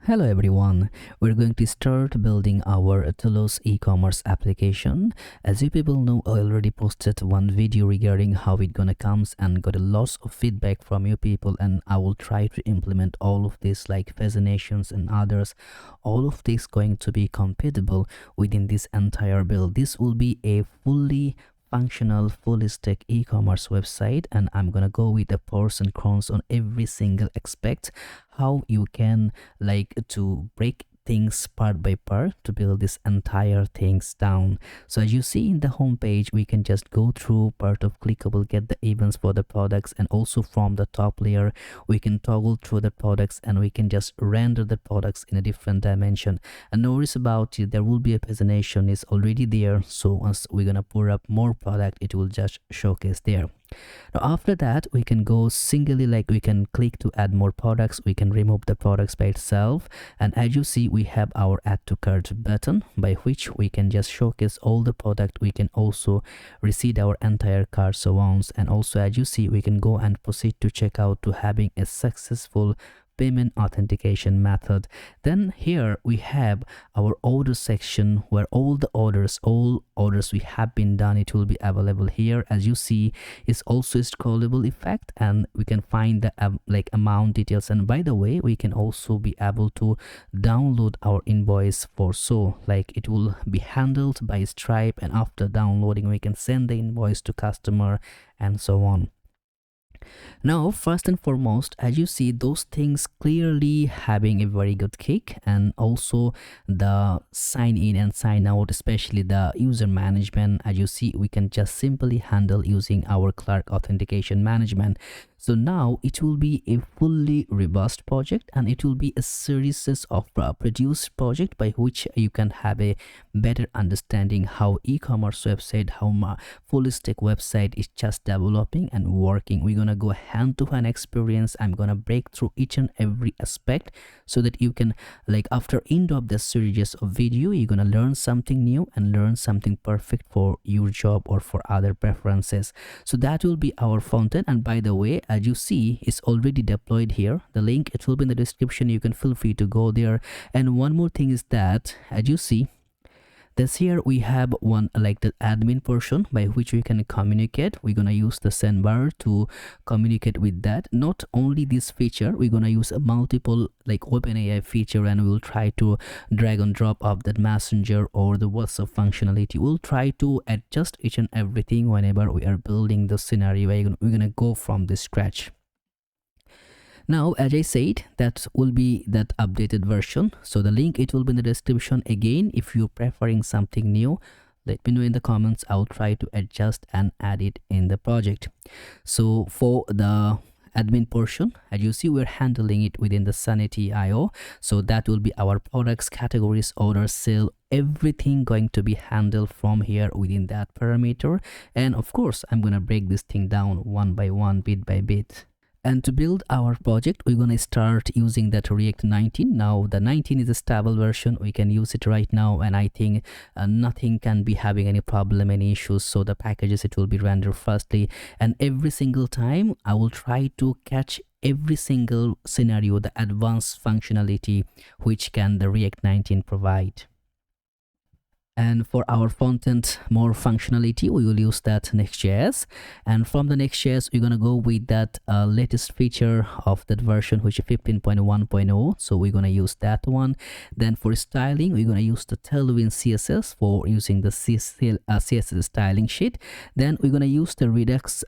Hello everyone, we're going to start building our Toulouse e-commerce application. As you people know, I already posted one video regarding how it gonna comes and got a lot of feedback from you people, and I will try to implement all of this like fascinations and others. All of this going to be compatible within this entire build. This will be a fully functional full stack e-commerce website, and I'm gonna go with the pros and cons on every single aspect, how you can like to break things part by part to build this entire things down. So as you see in the home page, we can just go through part of clickable, get the events for the products, and also from the top layer we can toggle through the products and we can just render the products in a different dimension. And no worries about it, there will be a pagination is already there, so once we're gonna pour up more product, it will just showcase there. Now after that, we can go singly, like we can click to add more products, we can remove the products by itself, and as you see we have our add to cart button by which we can just showcase all the product. We can also receive our entire cart so on, and also as you see we can go and proceed to checkout to having a successful payment authentication method. Then here we have our order section where all orders we have been done, it will be available here. As you see, it's also a scrollable effect, and we can find the like amount details, and by the way we can also be able to download our invoice for, so like it will be handled by Stripe, and after downloading we can send the invoice to customer and so on. Now first and foremost, as you see, those things clearly having a very good kick, and also the sign in and sign out, especially the user management. As you see, we can just simply handle using our Clerk authentication management. So now it will be a fully robust project, and it will be a series of produced project by which you can have a better understanding how e-commerce website, how full stack website is just developing and working. We're gonna go hand to hand experience. I'm gonna break through each and every aspect so that you can, like after end of the series of video, you're gonna learn something new and learn something perfect for your job or for other preferences. So that will be our front end, and by the way, as you see, it's already deployed here. The link, it will be in the description, you can feel free to go there. And one more thing is that as you see, this here we have one like the admin portion by which we can communicate. We're gonna use the send bar to communicate with that. Not only this feature, we're gonna use a multiple like OpenAI feature, and we will try to drag and drop of that messenger or the WhatsApp functionality. We'll try to adjust each and everything whenever we are building the scenario. We're gonna go from the scratch. Now as I said, that will be that updated version, so the link, it will be in the description. Again, if you're preferring something new, let me know in the comments. I'll try to adjust and add it in the project. So for the admin portion, as you see, we're handling it within the Sanity IO, so that will be our products, categories, orders, sale, everything going to be handled from here within that parameter. And of course I'm gonna break this thing down one by one, bit by bit. And to build our project, we're gonna start using that React 19. Now the 19 is a stable version, we can use it right now, and I think nothing can be having any problem, any issues. So the packages, it will be rendered firstly, and every single time I will try to catch every single scenario, the advanced functionality which can the React 19 provide. And for our front end more functionality, we will use that Next.js, and from the Next.js we're gonna go with that latest feature of that version, which is 15.1.0, so we're gonna use that one. Then for styling, we're gonna use the TailwindCSS for using the CSS styling sheet. Then we're gonna use the Radix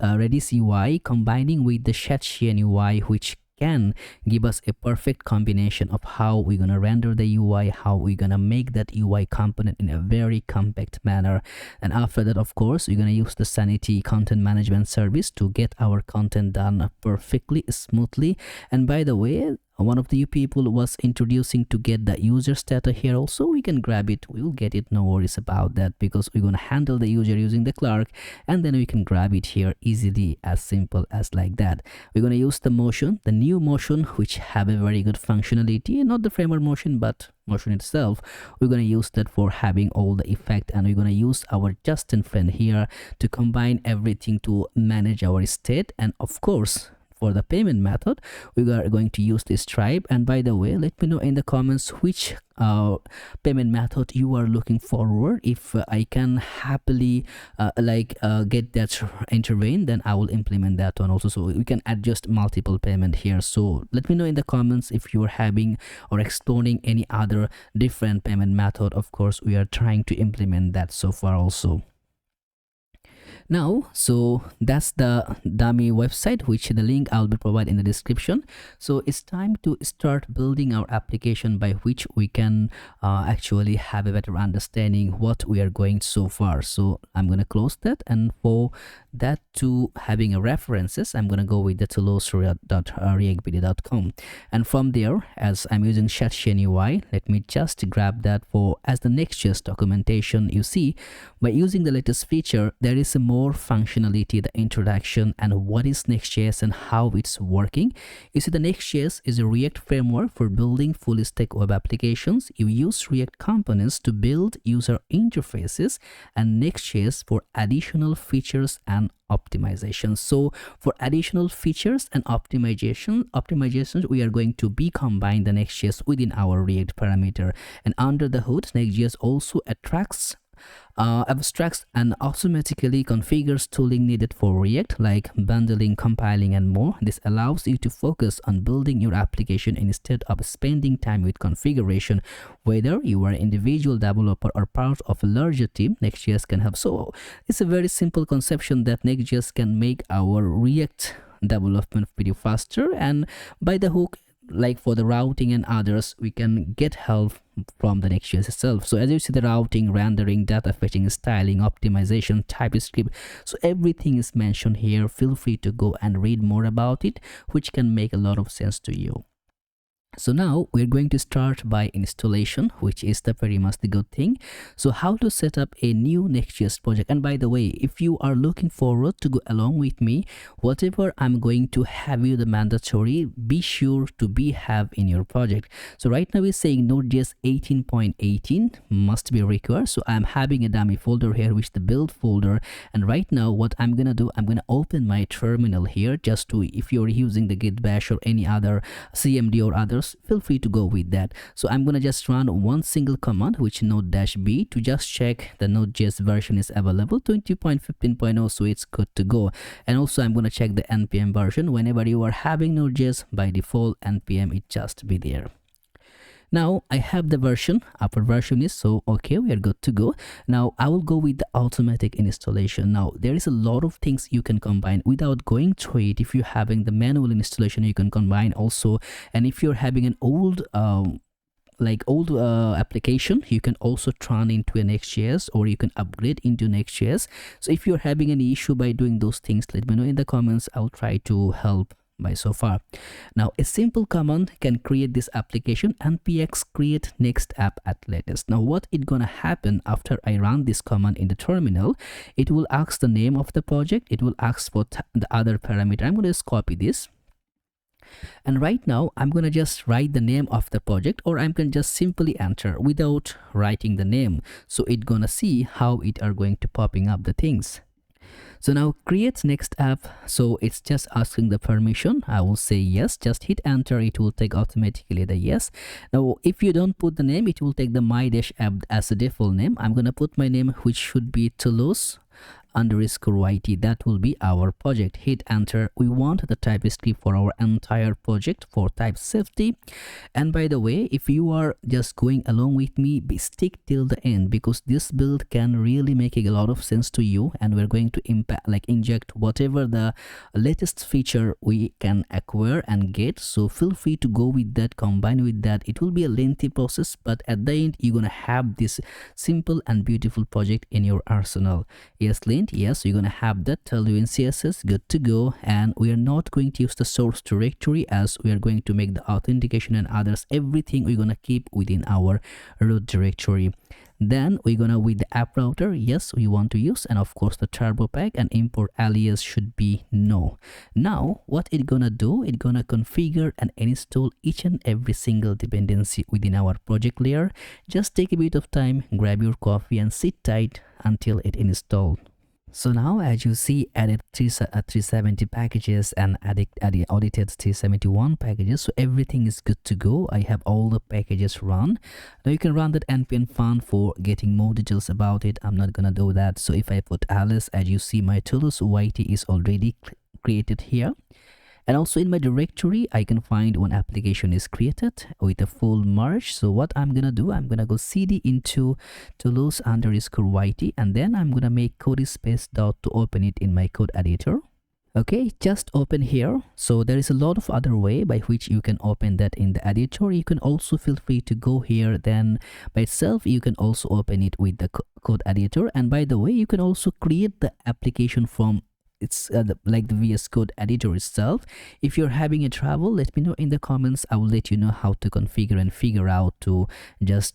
UI combining with the Shadcn UI, which can give us a perfect combination of how we're gonna render the UI, how we're gonna make that UI component in a very compact manner. And after that, of course, we're gonna use the Sanity content management service to get our content done perfectly smoothly. And by the way, one of the people was introducing to get the user status here also. We can grab it, we will get it, no worries about that, because we're gonna handle the user using the Clerk, and then we can grab it here easily, as simple as like that. We're gonna use the motion, the new motion, which have a very good functionality, not the framework motion but motion itself. We're gonna use that for having all the effect, and we're gonna use our Zustand friend here to combine everything to manage our state. And of course for the payment method, we are going to use this Stripe. And by the way, let me know in the comments which payment method you are looking forward. If I can happily get that intervene, then I will implement that one also. So we can adjust multiple payment here. So let me know in the comments if you are having or exploring any other different payment method. Of course, we are trying to implement that so far also. Now, so that's the dummy website, which the link I'll be providing in the description. So it's time to start building our application by which we can actually have a better understanding what we are going so far. So I'm going to close that, and for that to having a references, I'm going to go with the tools.reactvideo.com, and from there, as I'm using Shadcn UI, let me just grab that for as the Next.js documentation. You see, by using the latest feature, there is a more functionality, the introduction, and what is Next.js and how it's working. You see, the Next.js is a React framework for building full stack web applications. You use React components to build user interfaces, and Next.js for additional features and optimization. So for additional features and optimizations, we are going to be combine the Next.js within our React parameter. And under the hood, Next.js also abstracts and automatically configures tooling needed for React, like bundling, compiling, and more. This allows you to focus on building your application instead of spending time with configuration. Whether you are an individual developer or part of a larger team, Next.js can help. So it's a very simple conception that Next.js can make our React development pretty faster, and by the hook, like for the routing and others, we can get help from the Next.js itself. So as you see, the routing, rendering, data fetching, styling, optimization, TypeScript, so everything is mentioned here. Feel free to go and read more about it, which can make a lot of sense to you. So now we're going to start by installation, which is the very much the good thing. So how to set up a new Next.js project. And by the way, if you are looking forward to go along with me, whatever I'm going to have you the mandatory, be sure to have in your project. So right now we're saying Node.js 18.18 must be required. So I'm having a dummy folder here, which is the build folder. And right now what I'm gonna do, I'm gonna open my terminal here, just to, if you're using the git bash or any other CMD or others, feel free to go with that. So I'm gonna just run one single command, which node-b, to just check the Node.js version is available 20.15.0, so it's good to go. And also I'm gonna check the npm version. Whenever you are having Node.js, by default npm it just be there. Now I have the version, upper version is, so okay, we are good to go. Now I will go with the automatic installation. Now there is a lot of things you can combine without going through it. If you're having the manual installation, you can combine also. And if you're having an old application, you can also turn into a Next.js, or you can upgrade into Next.js. So if you're having any issue by doing those things, let me know in the comments. I'll try to help by so far. Now a simple command can create this application, npx create next app at latest. Now what it gonna happen after I run this command in the terminal, it will ask the name of the project, it will ask for the other parameter. I'm gonna just copy this, and right now I'm gonna just write the name of the project, or I can just simply enter without writing the name. So it gonna see how it are going to popping up the things. So now create next app, so it's just asking the permission. I will say yes, just hit enter, it will take automatically the yes. Now if you don't put the name, it will take the my-app as a default name. I'm gonna put my name, which should be Toulouse_YT. That will be our project. Hit enter. We want the TypeScript for our entire project for type safety. And by the way, if you are just going along with me, stick till the end, because this build can really make a lot of sense to you, and we're going to inject whatever the latest feature we can acquire and get. So feel free to go with that, combine with that. It will be a lengthy process, but at the end you're gonna have this simple and beautiful project in your arsenal. Yes, Link. Yes, you're gonna have that TailwindCSS, good to go. And we are not going to use the source directory, as we are going to make the authentication and others, everything we're gonna keep within our root directory. Then we're gonna with the app router, yes, we want to use, and of course the turbo pack, and import alias should be no. Now what it gonna do, it gonna configure and install each and every single dependency within our project layer. Just take a bit of time, grab your coffee and sit tight until it installed. So now as you see, added 370 packages and audited 371 packages, so everything is good to go. I have all the packages run. Now you can run that npm fun for getting more details about it. I'm not gonna do that. So if I put alice, as you see, my tools YT is already created here. And also in my directory, I can find one application is created with a full merge. So what I'm gonna do, I'm gonna go cd into Toulouse_YT, and then I'm gonna make code space dot to open it in my code editor. Okay, just open here. So there is a lot of other way by which you can open that in the editor. You can also feel free to go here, then by itself you can also open it with the code editor. And by the way, you can also create the application from like the VS Code editor itself. If you're having a trouble, let me know in the comments. I will let you know how to configure and figure out to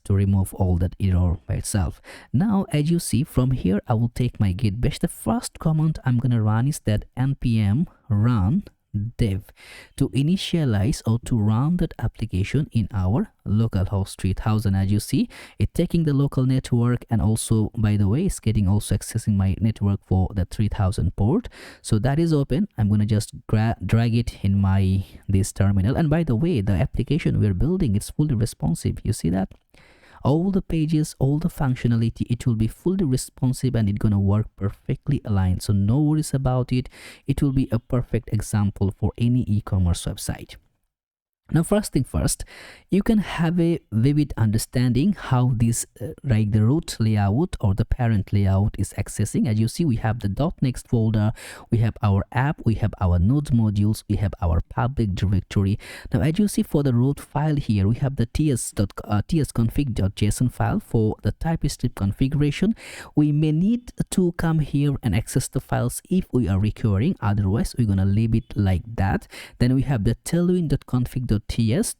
remove all that error by itself. Now as you see from here, I will take my git bash. The first command I'm gonna run is that npm run dev to initialize or to run that application in our localhost 3000. As you see, it's taking the local network, and also by the way, it's getting also accessing my network for the 3000 port. So that is open. I'm gonna just drag it in my this terminal. And by the way, the application we're building, it's fully responsive. You see that? All the pages, all the functionality, it will be fully responsive and it's gonna work perfectly aligned. So no worries about it. It will be a perfect example for any e-commerce website. Now first thing first, you can have a vivid understanding how this like the root layout or the parent layout is accessing. As you see, we have the .next folder, we have our app, we have our nodes modules, we have our public directory. Now as you see, for the root file here, we have the tsconfig.json file for the TypeScript configuration. We may need to come here and access the files if we are requiring, otherwise we're gonna leave it like that. Then we have the tailwind.config.ts.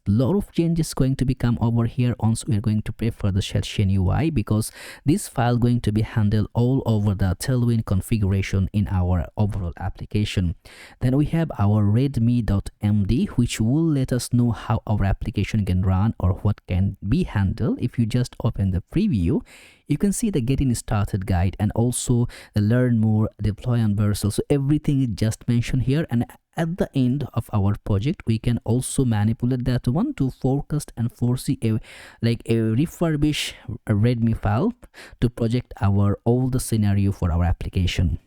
Lot of changes going to become over here once we're going to prefer the Shadcn UI, because this file going to be handled all over the Tailwind configuration in our overall application. Then we have our readme.md, which will let us know how our application can run or what can be handled. If you just open the preview, you can see the getting started guide and also the learn more, deploy and Vercel. So everything is just mentioned here, and at the end of our project we can also manipulate that one to forecast and foresee a refurbish readme file to project our all the scenario for our application.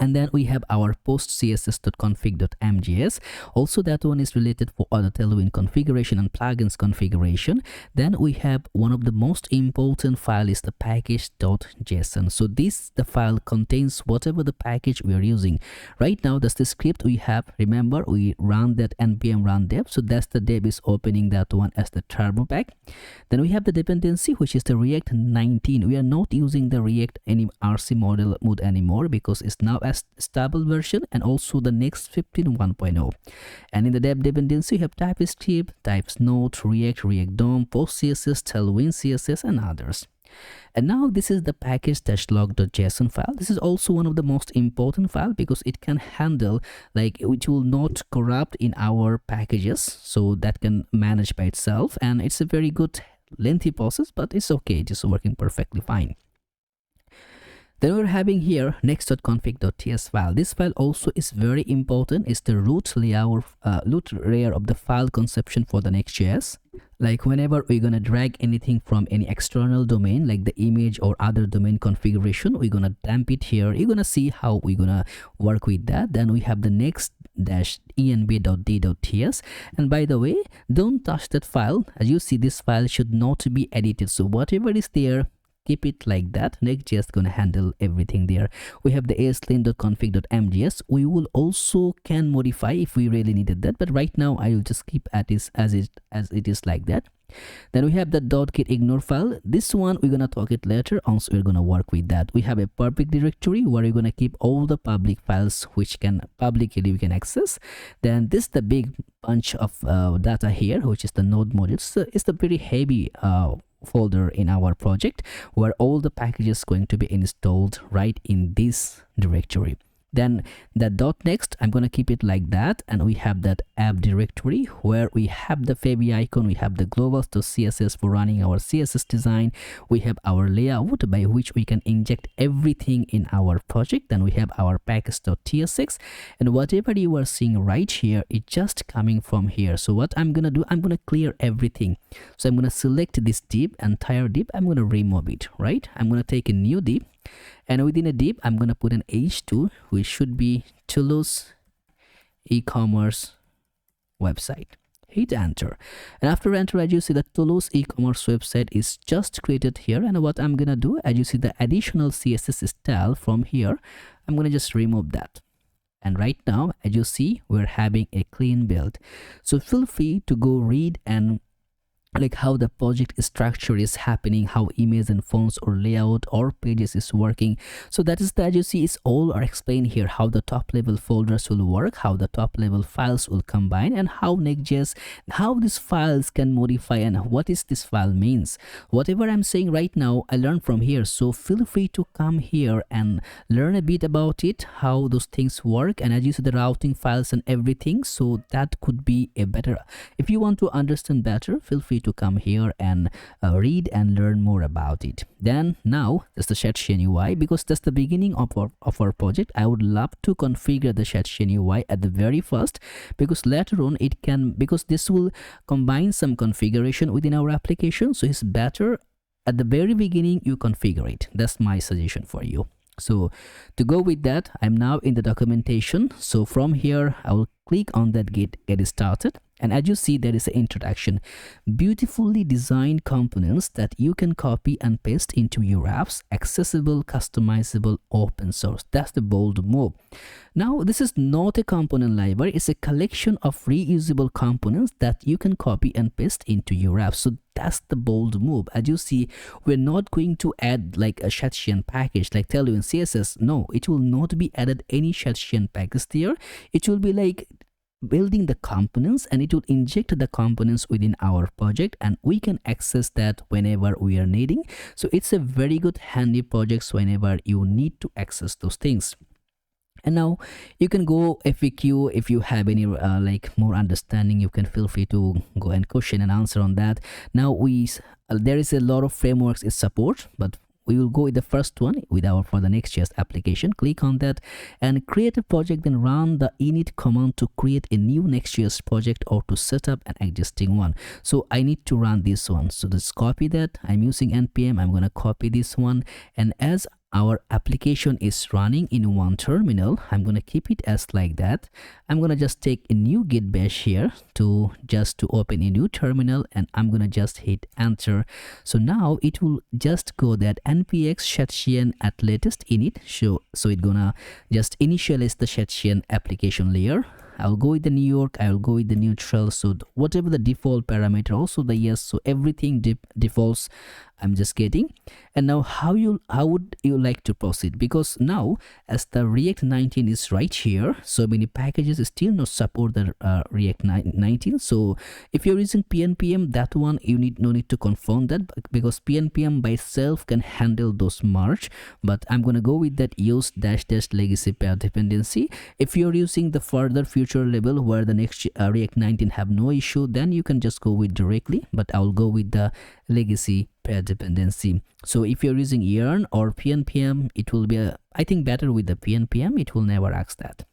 And then we have our post.css.config.mjs. Also that one is related for other Tailwind configuration and plugins configuration. Then we have one of the most important file is the package.json. So this the file contains whatever the package we are using. Right now that's the script we have. Remember, we run that npm run dev. So that's the dev is opening that one as the turbo pack. Then we have the dependency, which is the React 19. We are not using the React any RC model mode anymore because it's now as stable version, and also the Next 15.1.0. And in the dev dependency, you have TypeScript, Types Node, React, React DOM, PostCSS, TailwindCSS, and others. And now this is the package-log.json file. This is also one of the most important file because it can handle which will not corrupt in our packages, so that can manage by itself, and it's a very good lengthy process, but it's okay, it is working perfectly fine. Then we're having here next.config.ts file. This file also is very important. It's the root layer of the file conception for the Next.js. Like whenever we're gonna drag anything from any external domain, like the image or other domain configuration, we're gonna dump it here. You're gonna see how we're gonna work with that. Then we have the next-env.d.ts. And by the way, don't touch that file. As you see, this file should not be edited. So whatever is there, keep it like that. Next.js gonna handle everything there. We have the aslane.config.mjs. We will also can modify if we really needed that, but right now I will just keep as it is like that. Then we have the .git ignore file. This one we're gonna talk it later on, so we're gonna work with that. We have a public directory where you're gonna keep all the public files which can publicly we can access. Then this the big bunch of data here, which is the node modules. So it's the very heavy folder in our project where all the packages going to be installed right in this directory. Then the .next, I'm going to keep it like that, and we have that app directory where we have the favy icon, we have the global.css for running our CSS design, we have our layout by which we can inject everything in our project, then we have our package.tsx, and whatever you are seeing right here is just coming from here. So what I'm going to do, I'm going to clear everything. So I'm going to select this div, entire div, I'm going to remove it, right? I'm going to take a new div, and within a div I'm going to put an h2, which should be Toulouse e-commerce website. Hit enter, and after enter, as you see, the Toulouse e-commerce website is just created here. And what I'm gonna do, as you see, the additional CSS style from here, I'm gonna just remove that. And right now, as you see, we're having a clean build. So feel free to go read and like how the project structure is happening, how image and fonts or layout or pages is working. So that is, as you see, it's all are explained here, how the top level folders will work, how the top level files will combine, and how Next.js, how these files can modify, and what is this file means. Whatever I'm saying right now, I learned from here. So feel free to come here and learn a bit about it, how those things work, and as you see, the routing files and everything. So that could be a better, if you want to understand better, feel free to come here and read and learn more about it. Then now that's the Shadcn UI, because that's the beginning of our project. I would love to configure the Shadcn UI at the very first, because later on it can, because this will combine some configuration within our application. So it's better at the very beginning you configure it. That's my suggestion for you. So to go with that, I'm now in the documentation. So from here I will click on that get started, and as you see, there is an introduction, beautifully designed components that you can copy and paste into your apps, accessible, customizable, open source. That's the bold move. Now this is not a component library, it's a collection of reusable components that you can copy and paste into your apps. So that's the bold move. As you see, we're not going to add like a Shadcn package like TailwindCSS. No, it will not be added any Shadcn package there. It will be like building the components, and it will inject the components within our project, and we can access that whenever we are needing. So it's a very good handy project whenever you need to access those things. And now you can go FAQ if you have any like more understanding. You can feel free to go and question and answer on that. Now there is a lot of frameworks it support, but we will go with the first one for the Next.js application. Click on that and create a project, then run the init command to create a new Next.js project or to set up an existing one. So I need to run this one. So just copy that. I'm using npm. I'm going to copy this one, and as our application is running in one terminal, I'm going to keep it as like that. I'm going to just take a new git bash here to open a new terminal, and I'm going to just hit enter. So now it will just go that npx Shadcn at latest init. So it's gonna just initialize the Shadcn application layer. I'll go with the New York, I'll go with the neutral, so whatever the default parameter, also the yes, so everything defaults I'm just getting. And now how would you like to proceed? Because now as the React 19 is right here, so many packages still not support the React 19. So if you're using PNPM, that one you no need to confirm that, because PNPM by itself can handle those merge. But I'm gonna go with that use -- legacy pair dependency. If you're using the further future level where the next React 19 have no issue, then you can just go with directly, but I'll go with the legacy pair dependency. So if you're using yarn or PNPM, it will be I think better with the PNPM. It will never ask that.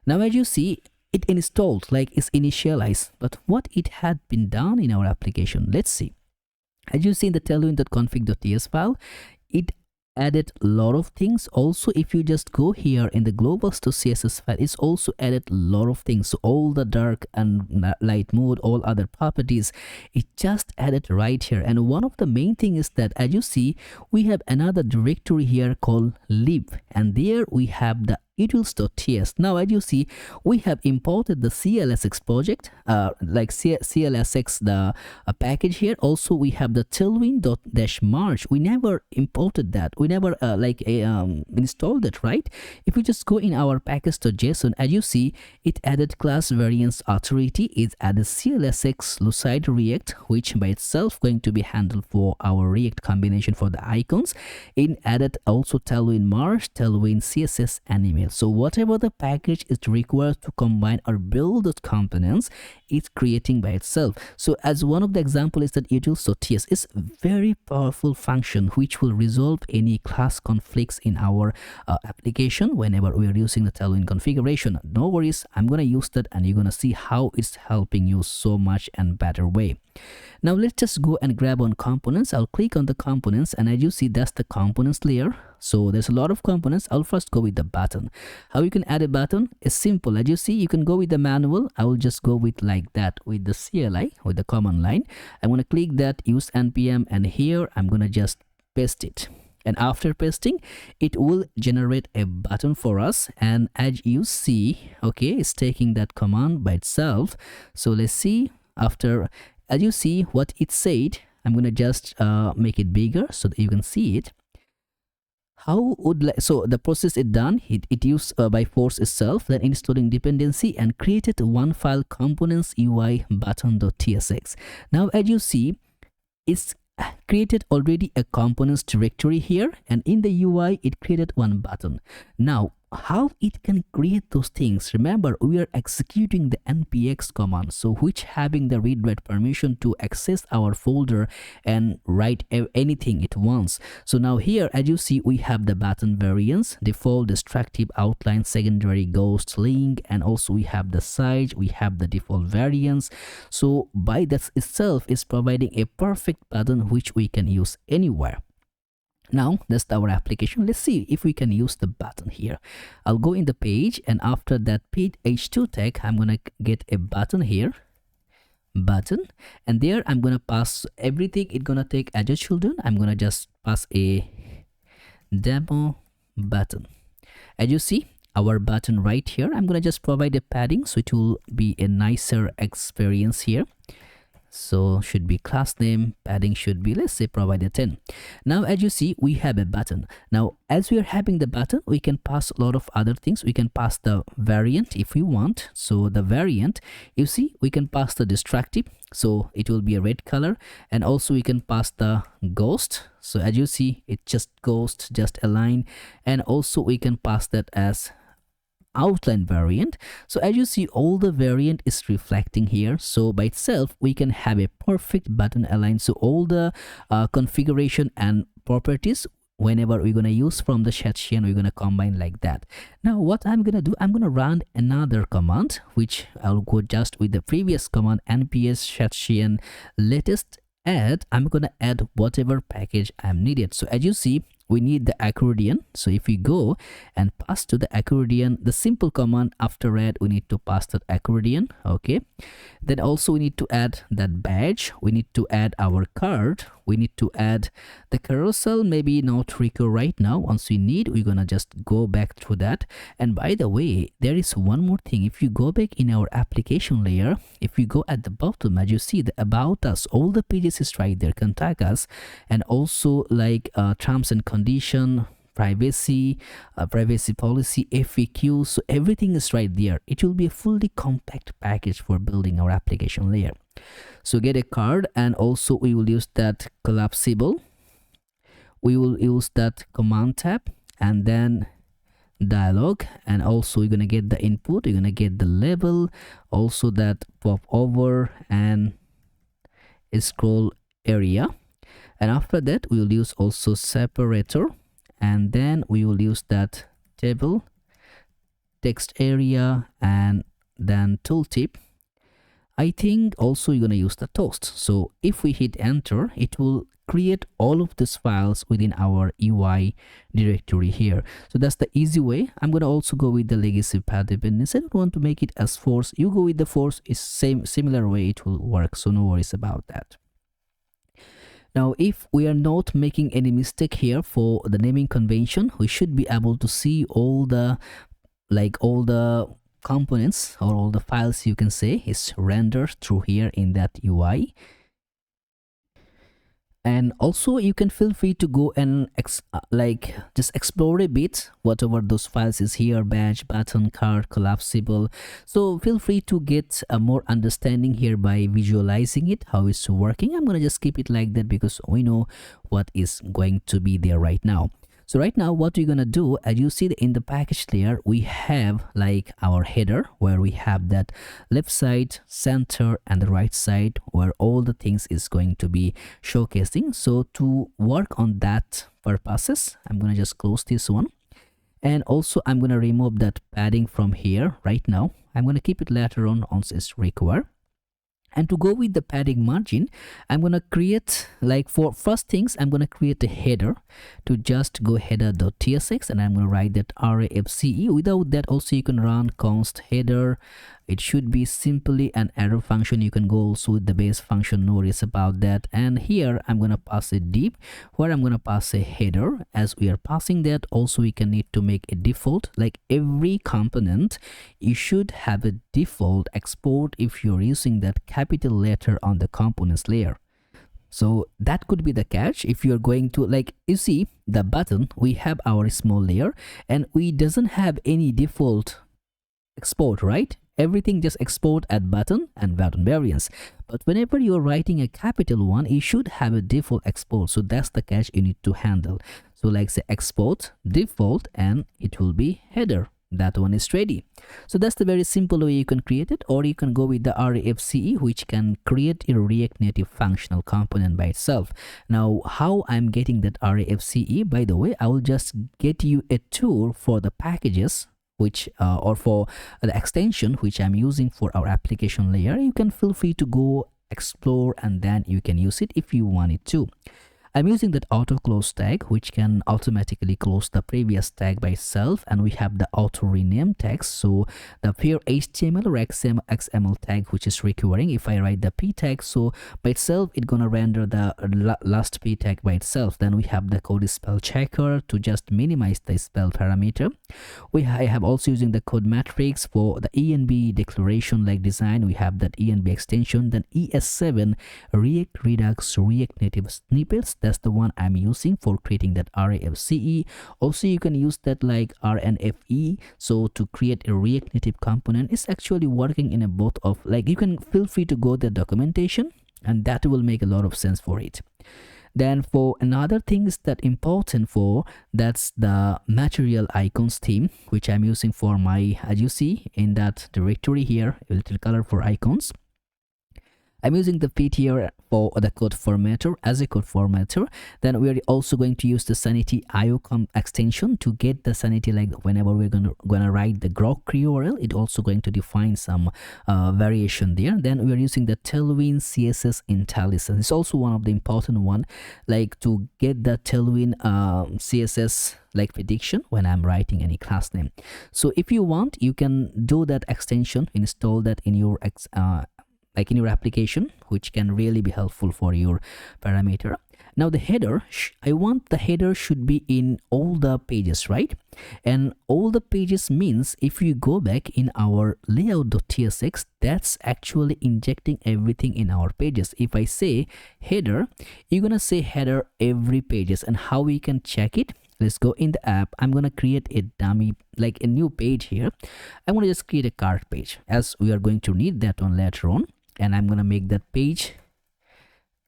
Now as you see, it installed, like it's initialized, but what it had been done in our application, let's see. As you see in the tailwind.config.ts file, it added a lot of things. Also, if you just go here in the global.css file, it's also added a lot of things. So all the dark and light mode, all other properties, it just added right here. And one of the main thing is that as you see, we have another directory here called lib, and there we have the utils.ts. Now as you see, we have imported the CLSX project, like CLSX, the package here. Also we have the tailwind.march. We never imported that, we never installed it, right? If we just go in our package.json, as you see, it added class variance authority, it added CLSX Lucide React, which by itself going to be handled for our React combination for the icons. It added also tailwind march, tailwind CSS animate. file. So whatever the package is required to combine or build those components, it's creating by itself. So as one of the example is that util.ts is very powerful function which will resolve any class conflicts in our application whenever we are using the Tailwind configuration. No worries, I'm gonna use that and you're gonna see how it's helping you so much and better way. Now let's just go and grab on components. I'll click on the components, and as you see, that's the components layer. So there's a lot of components. I'll first go with the button. How you can add a button is simple. As you see, you can go with the manual. I will just go with like that with the CLI, with the command line. I'm going to click that, use npm, and here I'm going to just paste it. And after pasting, it will generate a button for us. And as you see, okay, it's taking that command by itself. So let's see after. As you see what it said, I'm gonna just make it bigger so that you can see it. How would so the process is done. It used by force itself, then installing dependency and created one file components UI button.tsx. Now as you see, it's created already a components directory here, and in the UI it created one button. Now how it can create those things, remember we are executing the npx command, so which having the read-write permission to access our folder and write anything it wants. So now here as you see, we have the button variants, default, destructive, outline, secondary, ghost, link, and also we have the size, we have the default variants. So by that itself is providing a perfect button which we can use anywhere. Now that's our application. Let's see if we can use the button here. I'll go in the page, and after that page h2 tag, I'm gonna get a button here, button, and there I'm gonna pass everything. It's gonna take as your children. I'm gonna just pass a demo button. As you see, our button right here, I'm gonna just provide a padding so it will be a nicer experience here. So should be class name, padding should be, let's say, provided 10. Now as you see, we have a button. Now as we are having the button, we can pass a lot of other things. We can pass the variant if we want. So the variant, you see, we can pass the destructive, so it will be a red color, and also we can pass the ghost. So as you see, it just ghost, just a line, and also we can pass that as outline variant. So as you see, all the variant is reflecting here. So by itself we can have a perfect button align. So all the configuration and properties, whenever we're going to use from the Shadcn, we're going to combine like that. Now what I'm going to do, I'm going to run another command, which I'll go just with the previous command, nps Shadcn latest add. I'm going to add whatever package I'm needed. So as you see, we need the accordion. So if we go and pass to the accordion, the simple command after add, we need to pass that accordion. Okay, then also we need to add that badge, we need to add our card, we need to add the carousel, maybe not recur right now. Once we need, we're gonna just go back through that. And by the way, there is one more thing. If you go back in our application layer, if you go at the bottom, as you see the about us, all the pages is right there, contact us, and also like terms and condition, privacy, privacy policy, FAQ. So everything is right there. It will be a fully compact package for building our application layer. So get a card, and also we will use that collapsible, we will use that command tab, and then dialog, and also we're gonna get the input, you're gonna get the label, also that pop over and scroll area. And after that we will use also separator, and then we will use that table, text area, and then tooltip. I think also you're gonna use the toast. So if we hit enter, it will create all of these files within our UI directory here. So that's the easy way. I'm gonna also go with the legacy path dependency. I don't want to make it as force. You go with the force, is similar way it will work, so no worries about that. Now if we are not making any mistake here for the naming convention, we should be able to see all the components or all the files, you can say, is rendered through here in that UI. And also you can feel free to go and just explore a bit whatever those files is here, badge, button, card, collapsible. So feel free to get a more understanding here by visualizing it, how it's working. I'm gonna just keep it like that because we know what is going to be there right now. So right now what we're gonna do, as you see in the package layer, we have like our header where we have that left side, center, and the right side where all the things is going to be showcasing. So to work on that purposes, I'm gonna just close this one. And also I'm gonna remove that padding from here right now. I'm gonna keep it later on once it's required. And to go with the padding margin, I'm gonna create, like for first things, I'm gonna create a header to just go header.tsx, and I'm gonna write that rafce. Without that also you can run const header. It should be simply an arrow function. You can go also with the base function, no worries about that. And here I'm gonna pass a div where I'm gonna pass a header. As we are passing that, also we can need to make a default. Like every component, you should have a default export if you're using that capital letter on the components layer. So that could be the catch. If you're going to, like, you see the button, we have our small layer and we doesn't have any default export, right? Everything just export at button and button variants. But whenever you're writing a capital one, you should have a default export. So that's the catch you need to handle. So like say export default and it will be header. That one is ready. So that's the very simple way you can create it, or you can go with the rafce, which can create a React Native functional component by itself. Now how I'm getting that rafce, by the way, I will just get you a tool for the packages which or for the extension which I'm using for our application layer. You can feel free to go explore and then you can use it if you want it to. I'm using that auto close tag which can automatically close the previous tag by itself, and we have the auto rename text. So the pure HTML or XML tag which is requiring, if I write the p tag, so by itself it's gonna render the last p tag by itself. Then we have the code spell checker to just minimize the spell parameter. I have also using the code matrix for the env declaration like design. We have that env extension, then ES7 React Redux React Native snippets. That's the one I'm using for creating that rafce. Also you can use that like rnfe, so to create a React Native component. It's actually working in a both of, like, you can feel free to go the documentation and that will make a lot of sense for it. Then for another thing is that important for, that's the material icons theme which I'm using for my, as you see in that directory here, a little color for icons. I'm using the fit here for the code formatter as a code formatter. Then we are also going to use the Sanity IO extension to get the Sanity, like whenever we're gonna write the grok URL, it also going to define some variation there. Then we are using the TailwindCSS IntelliSense. It's also one of the important one, like to get the Tailwind CSS like prediction when I'm writing any class name. So if you want, you can do that extension, install that in your like in your application, which can really be helpful for your parameter. Now the header, I want the header should be in all the pages, right? And all the pages means if you go back in our layout.tsx, that's actually injecting everything in our pages. If I say header, you're gonna say header every pages. And how we can check it? Let's go in the app. I'm gonna create a dummy, like a new page here. I'm gonna just create a cart page, as we are going to need that one later on. And I'm gonna make that page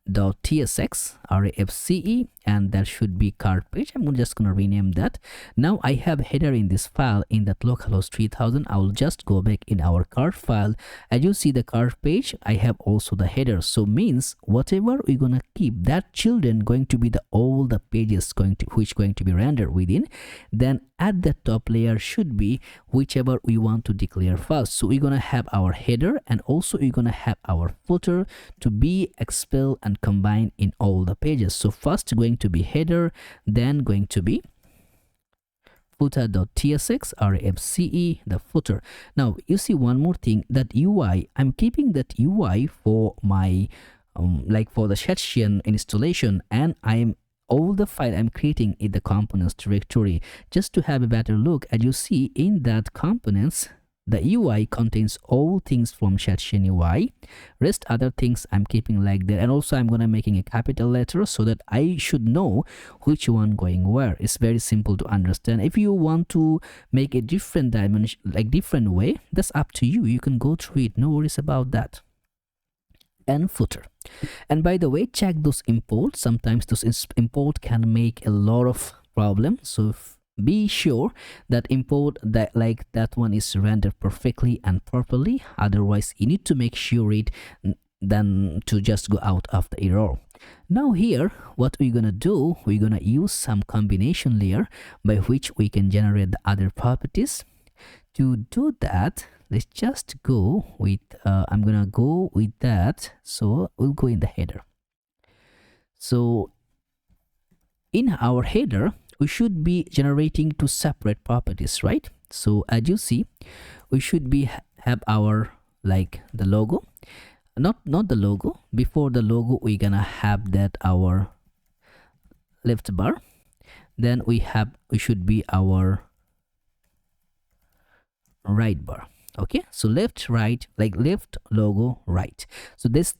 .tsx rafce, and that should be cart page. I'm just gonna rename that. Now I have header in this file in that localhost 3000. I will just go back in our cart file. As you see the cart page, I have also the header. So means whatever we're gonna keep, that children going to be the all the pages which going to be rendered within. Then at the top layer should be whichever we want to declare first. So we're gonna have our header, and also we're gonna have our footer to be expelled and combined in all the pages. So first going to be header, then going to be footer.tsx rafce, the footer. Now you see one more thing, that UI, I'm keeping that UI for my like for the Shadcn installation, and I'm all the file I'm creating in the components directory. Just to have a better look, as you see in that components, the UI contains all things from Shadcn UI. Rest other things I'm keeping like that. And also I'm gonna making a capital letter so that I should know which one going where. It's very simple to understand. If you want to make a different dimension, like different way, that's up to you. You can go through it, no worries about that. And footer. And by the way, check those imports. Sometimes those import can make a lot of problem. So be sure that import that like that one is rendered perfectly and properly. Otherwise you need to make sure it than to just go out of the error. Now here what we're gonna do, we're gonna use some combination layer by which we can generate the other properties. To do that, let's just go with I'm gonna go with that. So we'll go in the header. So in our header we should be generating two separate properties, right? So as you see, we should be have our like the logo, not the logo. Before the logo we're gonna have that our left bar, then we should be our right bar. Okay, so left, right, like left, logo, right. So this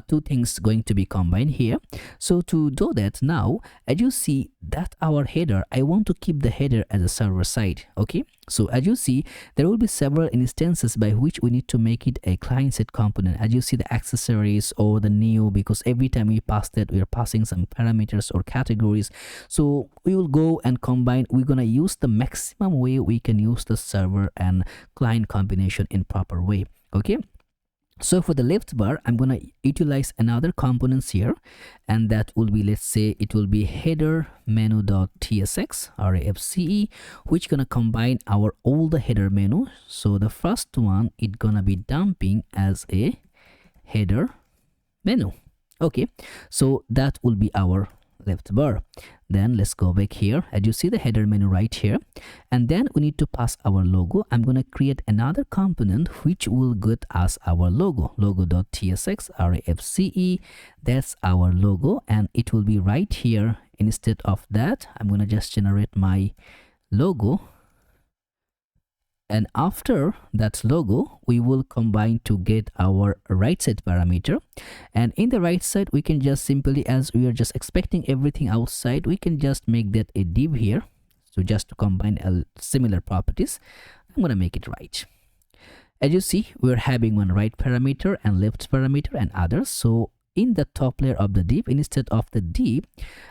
two things going to be combined here. So to do that, now as you see that our header, I want to keep the header as a server side. Okay, so as you see, there will be several instances by which we need to make it a client side component. As you see, the accessories or the new, because every time we pass that, we are passing some parameters or categories. So we will go and combine. We're gonna use the maximum way we can use the server and client combination in proper way. Okay, so for the left bar, I'm gonna utilize another components here, and that will be, let's say it will be header menu.tsx RAFCE, which gonna combine our all the header menu. So the first one it gonna be dumping as a header menu. Okay, so that will be our left bar. Then let's go back here. As you see the header menu right here, and then we need to pass our logo. I'm going to create another component which will get us our logo.tsx RAFCE. That's our logo, and it will be right here. Instead of that, I'm going to just generate my logo, and after that logo we will combine to get our right side parameter. And in the right side we can just simply, as we are just expecting everything outside, we can just make that a div here. So just to combine similar properties, I'm gonna make it right. As you see, we're having one right parameter and left parameter and others. So in the top layer of the div, instead of the div,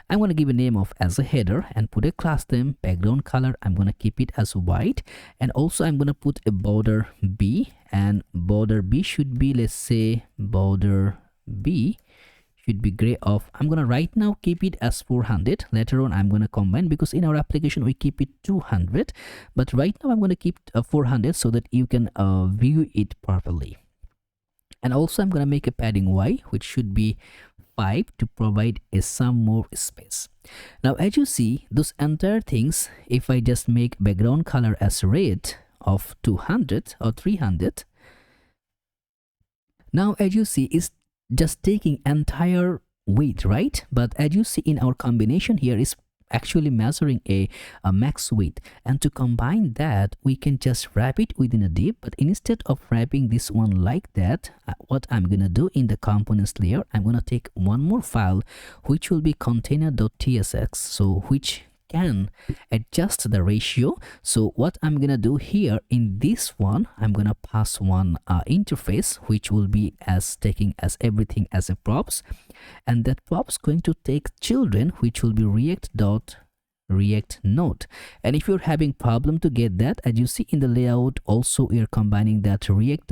I'm going to give a name of as a header and put a class name. Background color, I'm going to keep it as white, and also I'm going to put a border B, and border B should be, let's say border B should be gray off. I'm going to right now keep it as 400. Later on I'm going to combine, because in our application we keep it 200, but right now I'm going to keep 400 so that you can view it properly. And also I'm going to make a padding Y, which should be 5 to provide some more space. Now as you see, those entire things, if I just make background color as red of 200 or 300, now as you see it's just taking entire weight, right? But as you see in our combination here is actually measuring a max width, and to combine that we can just wrap it within a div. But instead of wrapping this one like that, what I'm gonna do in the components layer, I'm gonna take one more file which will be container.tsx, so which can adjust the ratio. So what I'm gonna do here in this one, I'm gonna pass one interface which will be as taking as everything as a props, and that props going to take children, which will be react node. And if you're having problem to get that, as you see in the layout, also we are combining that react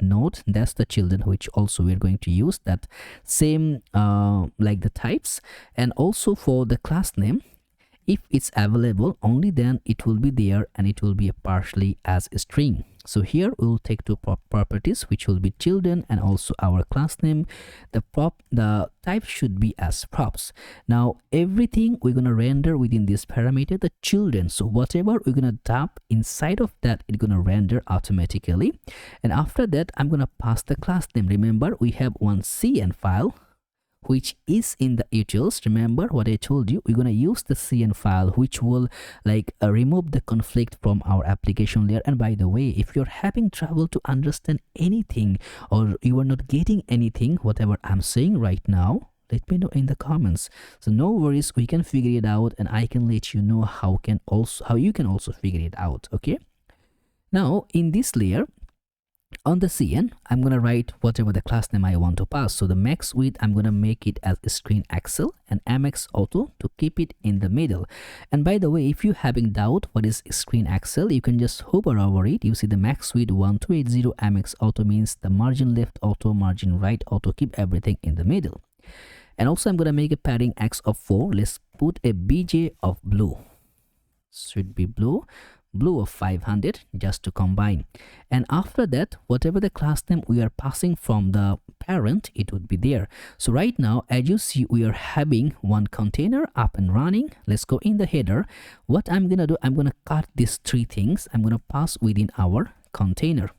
node, that's the children which also we're going to use that same like the types. And also for the class name, if it's available, only then it will be there, and it will be partially as a string. So here we'll take two properties which will be children and also our class name. The type should be as props. Now everything we're gonna render within this parameter the children, so whatever we're gonna tap inside of that, it's gonna render automatically. And after that I'm gonna pass the class name. Remember we have one CN file which is in the utils. Remember what I told you, we're going to use the CN file which will like remove the conflict from our application layer. And by the way, if you're having trouble to understand anything, or you are not getting anything whatever I'm saying right now, let me know in the comments. So no worries, we can figure it out, and I can let you know how you can also figure it out. Okay, now in this layer On the CN, I'm going to write whatever the class name I want to pass. So the max width, I'm going to make it as screen axle, and MX auto to keep it in the middle. And by the way, if you're having doubt what is screen axle, you can just hover over it. You see the max width 1280, MX auto means the margin left auto, margin right auto, keep everything in the middle. And also I'm going to make a padding X of 4. Let's put a BJ of blue. Should be blue of 500 just to combine. And after that, whatever the class name we are passing from the parent, it would be there. So right now, as you see, we are having one container up and running. Let's go in the header. What I'm gonna do, I'm gonna cut these three things. I'm gonna pass within our container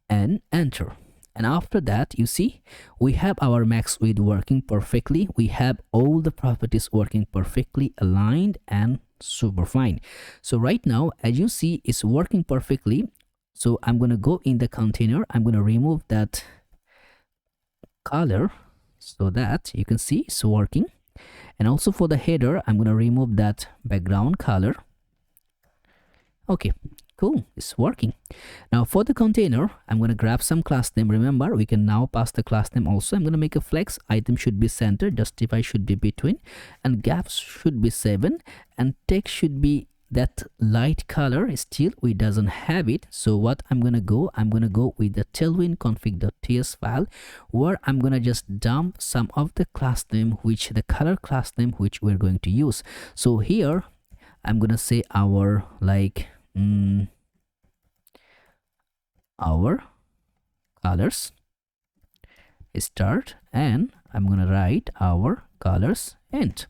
and enter. And after that, you see, we have our max width working perfectly. We have all the properties working perfectly aligned and super fine. So right now, as you see, it's working perfectly. So I'm going to go in the container. I'm going to remove that color so that you can see it's working. And also for the header, I'm going to remove that background color. Okay, cool, it's working. Now for the container, I'm going to grab some class name. Remember, we can now pass the class name also. I'm going to make a flex. Item should be center, justify should be between, and gaps should be 7, and text should be that light color. Still we doesn't have it. So what I'm going to go with the tailwind config.ts file, where I'm going to just dump some of the class name, which the color class name which we're going to use. So here I'm going to say our our colors start, and I'm gonna write our colors end.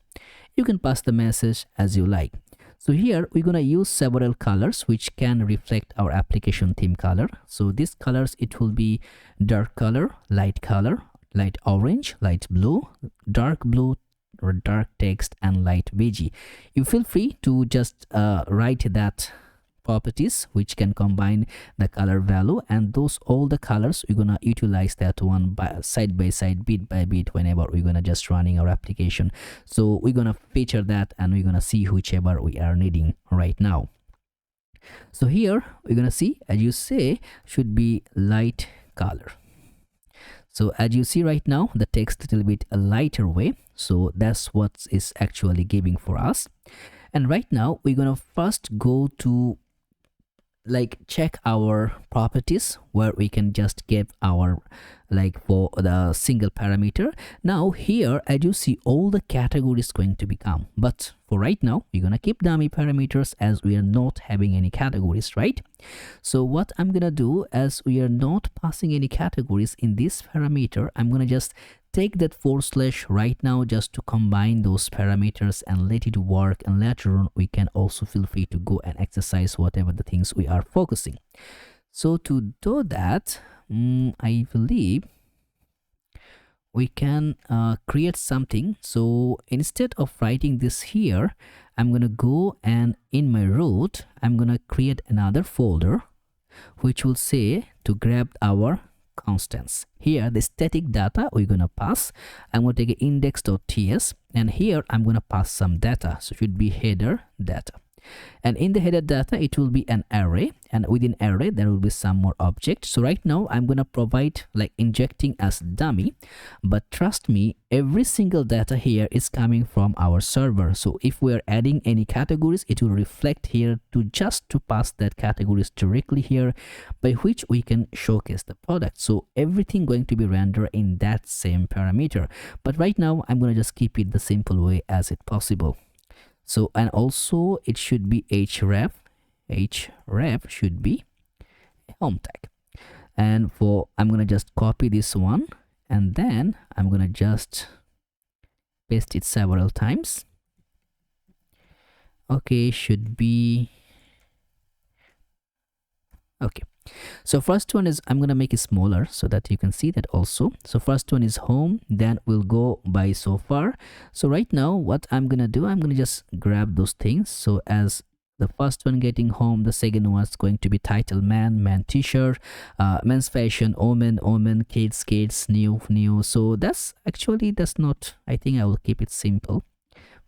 You can pass the message as you like. So here we're gonna use several colors which can reflect our application theme color. So these colors, it will be dark color, light orange, light blue, dark blue, or dark text, and light veggie. You feel free to just write that properties which can combine the color value, and those all the colors we're gonna utilize that one side by side, bit by bit, whenever we're gonna just running our application. So we're gonna feature that, and we're gonna see whichever we are needing right now. So here we're gonna see, as you say, should be light color. So as you see right now, the text a little bit a lighter way. So that's what is actually giving for us. And right now we're gonna first go to check our properties, where we can just give our for the single parameter. Now here, as you see, all the categories going to become, but for right now we're gonna keep dummy parameters as we are not having any categories, right? So what I'm gonna do, as we are not passing any categories in this parameter, I'm gonna just take that / right now just to combine those parameters and let it work, and later on we can also feel free to go and exercise whatever the things we are focusing. So to do that, I believe we can create something. So instead of writing this here, I'm gonna go, and in my root I'm gonna create another folder which will say to grab our constants. Here the static data we're gonna pass. I'm gonna take an index.ts, and here I'm gonna pass some data. So it should be header data, and in the header data it will be an array, and within array there will be some more objects. So right now I'm gonna provide injecting as dummy, but trust me, every single data here is coming from our server. So if we are adding any categories, it will reflect here to pass that categories directly here, by which we can showcase the product. So everything going to be rendered in that same parameter, but right now I'm gonna just keep it the simple way as it possible. So, and also it should be href should be a home tag. And I'm gonna just copy this one, and then I'm gonna just paste it several times. Okay, should be okay. So first one is, I'm gonna make it smaller so that you can see that also. So first one is home, then we'll go by so far. So right now what I'm gonna do, I'm gonna just grab those things. So as the first one getting home, the second one's going to be title man t-shirt, men's fashion, omen, kids, new. So that's not, I think I will keep it simple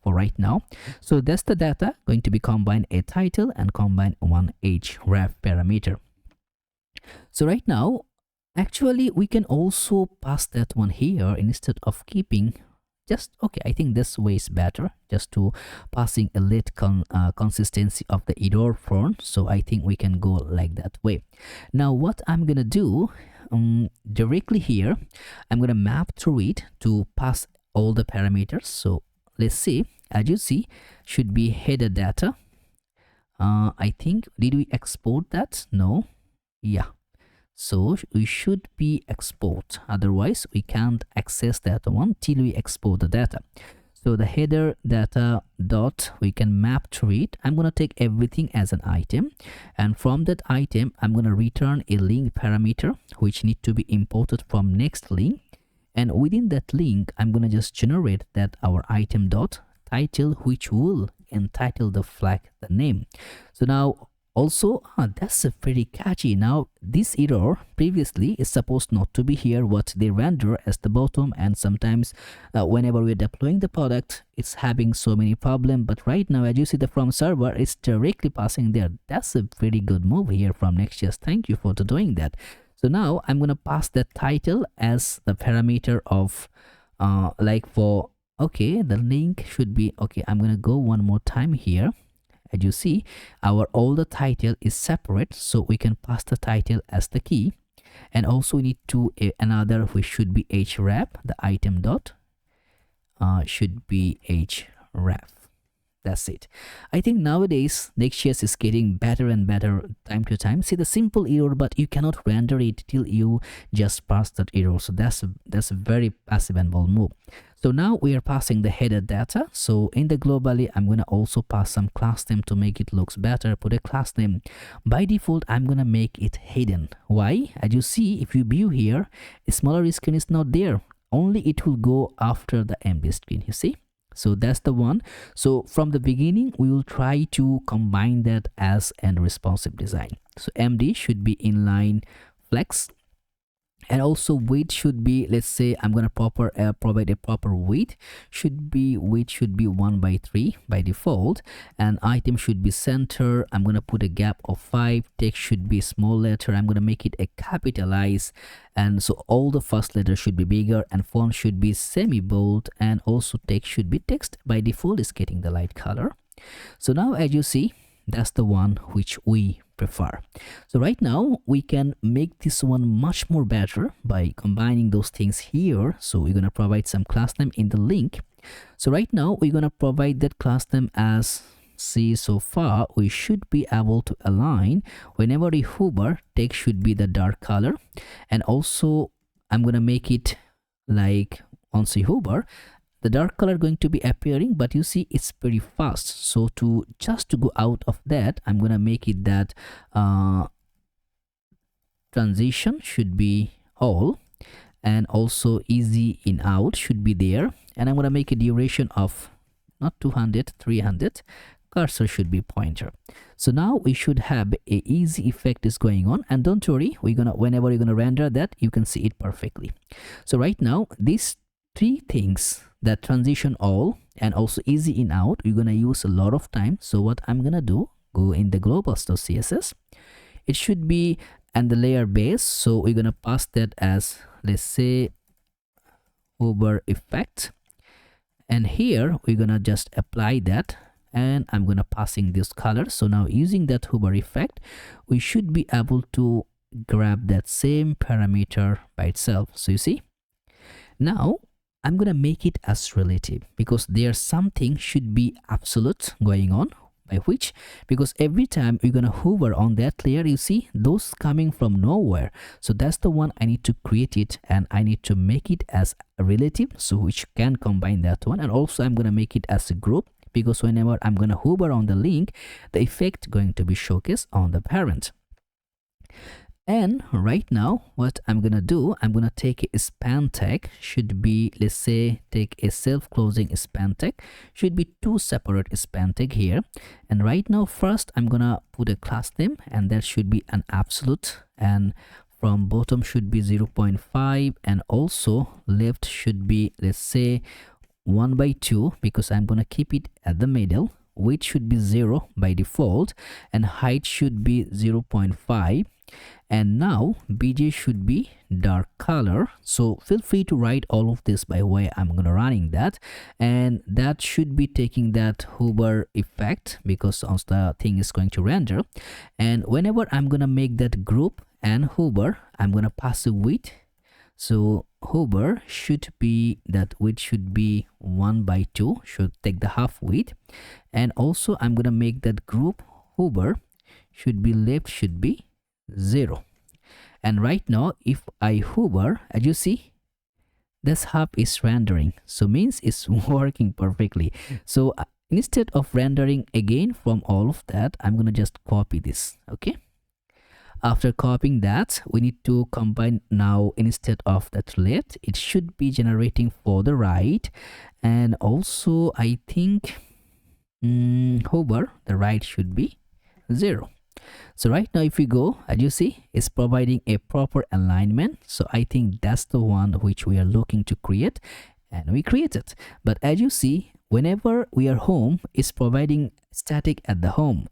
for right now. So that's the data going to be combined a title and combine one href parameter. So right now, actually, we can also pass that one here instead of keeping just okay. I think this way is better, just to passing a lit consistency of the error font. So I think we can go like that way. Now what I'm gonna do directly here, I'm gonna map through it to pass all the parameters. So let's see, as you see, should be header data. I think, did we export that? No. Yeah, so we should be export, otherwise we can't access that one till we export the data. So the header data dot, we can map through it. I'm going to take everything as an item, and from that item I'm going to return a link parameter which need to be imported from next link, and within that link I'm going to just generate that our item dot title, which will entitle the flag the name. So now also, that's a pretty catchy. Now this error previously is supposed not to be here, what they render as the bottom, and sometimes whenever we're deploying the product, it's having so many problems. But right now, as you see, the from server is directly passing there. That's a pretty good move here from Next.js. Thank you for doing that. So now I'm gonna pass that title as the parameter of like for, okay, the link should be okay. I'm gonna go one more time here. As you see, our all the title is separate, so we can pass the title as the key, and also we need to another which should be href. The item dot should be href. That's it. I think nowadays Next.js is getting better and better time to time. See the simple error, but you cannot render it till you just pass that error. So that's a very passive and bold move. So now we are passing the header data. So in the globally, I'm gonna also pass some class name to make it looks better. Put a class name. By default, I'm gonna make it hidden. Why? As you see, if you view here, a smaller screen is not there. Only it will go after the empty screen. You see? So that's the one. So from the beginning, we will try to combine that as an responsive design. So MD should be inline flex, and also weight should be, let's say I'm gonna provide a proper weight should be 1/3 by default, and item should be center. I'm gonna put a gap of 5. Text should be small letter. I'm gonna make it a capitalize, and so all the first letter should be bigger, and font should be semi bold, and also text should be text by default is getting the light color. So now as you see, that's the one which we prefer. So right now we can make this one much more better by combining those things here. So we're going to provide some class name in the link. So right now we're going to provide that class name as, see, so far we should be able to align whenever we hover, text should be the dark color, and also I'm going to make it like once you hover, the dark color going to be appearing, but you see it's pretty fast. So to go out of that, I'm gonna make it that transition should be all, and also easy in out should be there, and I'm gonna make a duration of not 200, 300. Cursor should be pointer. So now we should have a easy effect is going on, and don't worry, whenever you're gonna render that, you can see it perfectly. So right now these 3 things, that transition all and also easy in out, you're gonna use a lot of time. So what I'm gonna do, go in the global.css, it should be and the layer base. So we're gonna pass that as, let's say, hover effect, and here we're gonna just apply that, and I'm gonna passing this color. So now using that hover effect, we should be able to grab that same parameter by itself. So you see, now I'm gonna make it as relative, because there's something should be absolute going on, by which, because every time you're gonna hover on that layer, you see those coming from nowhere. So that's the one I need to create it, and I need to make it as a relative, so which can combine that one. And also I'm gonna make it as a group, because whenever I'm gonna hover on the link, the effect going to be showcased on the parent. And right now what I'm gonna do, I'm gonna take a span tag, should be, let's say, take a self-closing span tag, should be 2 separate span tag here. And right now first I'm gonna put a class name, and that should be an absolute, and from bottom should be 0.5, and also left should be, let's say, 1/2, because I'm gonna keep it at the middle. Width should be 0 by default, and height should be 0.5. And now BJ should be dark color. So feel free to write all of this by way I'm gonna running that, and that should be taking that hover effect because once the thing is going to render. And whenever I'm gonna make that group and hover, I'm gonna pass a width. So hover should be that width should be 1/2, should take the half width. And also I'm gonna make that group hover should be left should be 0. And right now if I hover, as you see, this hub is rendering, so means it's working perfectly. So instead of rendering again from all of that, I'm gonna just copy this. Okay, after copying that, we need to combine now. Instead of that left, it should be generating for the right. And also I think hover, the right should be 0. So right now if we go, as you see, it's providing a proper alignment. So I think that's the one which we are looking to create, and we create it. But as you see, whenever we are home, it's providing static at the home,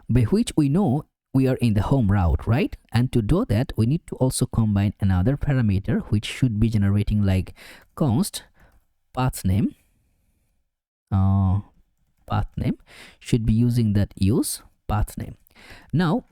by which we know we are in the home route, right? And to do that, we need to also combine another parameter which should be generating like const path name. Path name should be using that use path name. Now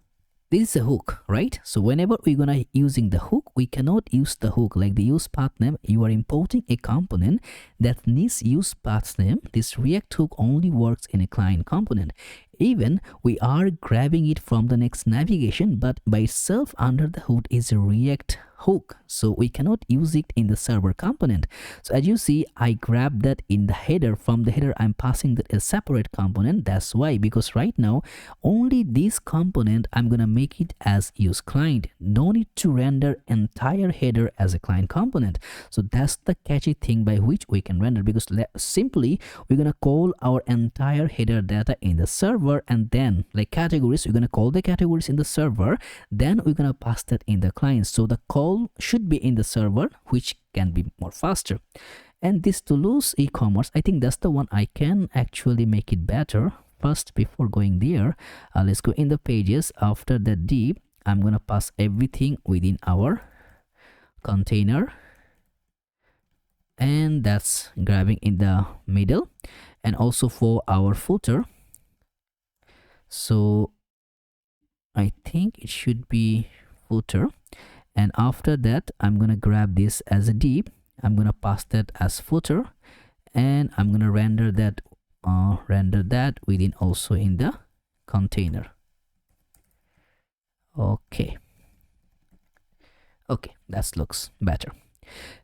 this is a hook, right? So whenever we're gonna using the hook, we cannot use the hook like the use path name. You are importing a component that needs use path name. This React hook only works in a client component. Even we are grabbing it from the next navigation, but by itself under the hood is a React hook, so we cannot use it in the server component. So as you see, I grabbed that in the header. From the header I'm passing that a separate component. That's why, because right now only this component I'm gonna make it as use client. No need to render entire header as a client component. So that's the catchy thing by which we can render, because simply we're gonna call our entire header data in the server, and then like categories, we're gonna call the categories in the server, then we're gonna pass that in the client. So the call should be in the server, which can be more faster. And this Toulouse e-commerce, I think that's the one I can actually make it better. First, before going there, let's go in the pages. After the div, I'm gonna pass everything within our container, and that's grabbing in the middle. And also for our footer, so I think it should be footer. And after that, I'm gonna grab this as a div. I'm gonna pass that as footer, and I'm gonna render that within also in the container. Okay, that looks better.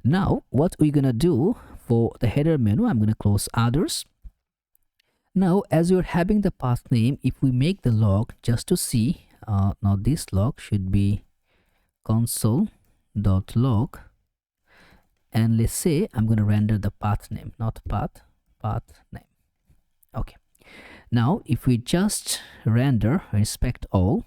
Now what we're gonna do for the header menu, I'm gonna close others. Now as you're having the path name, if we make the log just to see, now this log should be console.log, and let's say I'm going to render the path name, not path name. Okay, now if we just render inspect all,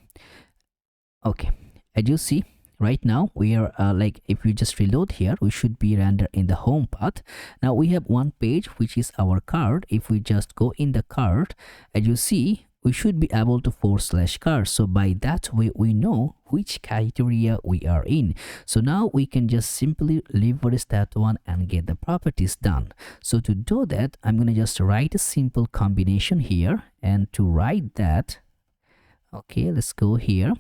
okay, as you see right now we are like if we just reload here, we should be render in the home path. Now we have one page which is our card. If we just go in the card, as you see, we should be able to /card. So by that way we know which criteria we are in. So now we can just simply leverage that one and get the properties done. So to do that, I'm going to just write a simple combination here. And to write that, okay, let's go here.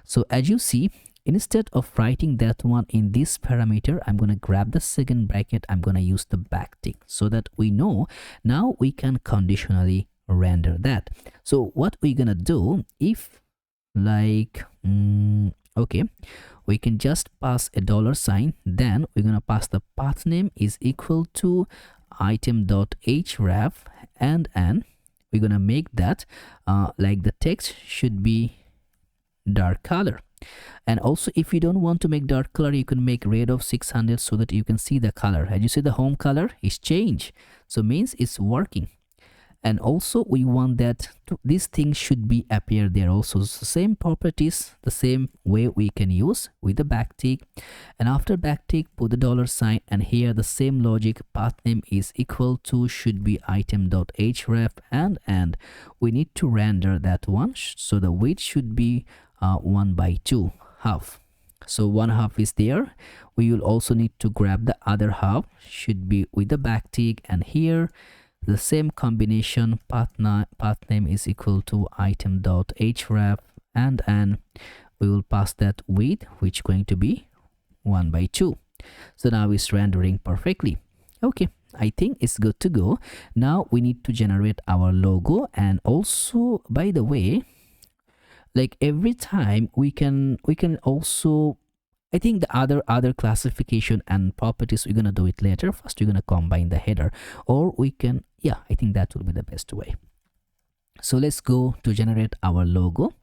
So as you see, instead of writing that one in this parameter, I'm going to grab the second bracket. I'm going to use the backtick so that we know now we can conditionally render that. So what we're gonna do, if like okay, we can just pass a $sign, then we're gonna pass the path name is equal to item.href, and we're gonna make that like the text should be dark color. And also if you don't want to make dark color, you can make red of 600 so that you can see the color. As you see, the home color is changed, so means it's working. And also we want that these things should be appear there also. So same properties, the same way we can use with the backtick. And after backtick, put the $sign, and here the same logic, path name is equal to should be item.href, and we need to render that one. So the weight should be 1/2. half. So one half is there. We will also need to grab the other half, should be with the backtick, and here the same combination, path name is equal to item.href, and we will pass that width, which going to be 1/2. So now it's rendering perfectly. Okay, I think it's good to go. Now we need to generate our logo, and also, by the way, like every time we can also, I think the other classification and properties, we're gonna do it later. First we're gonna combine the header, or we can, yeah, I think that will be the best way. So let's go to generate our logo.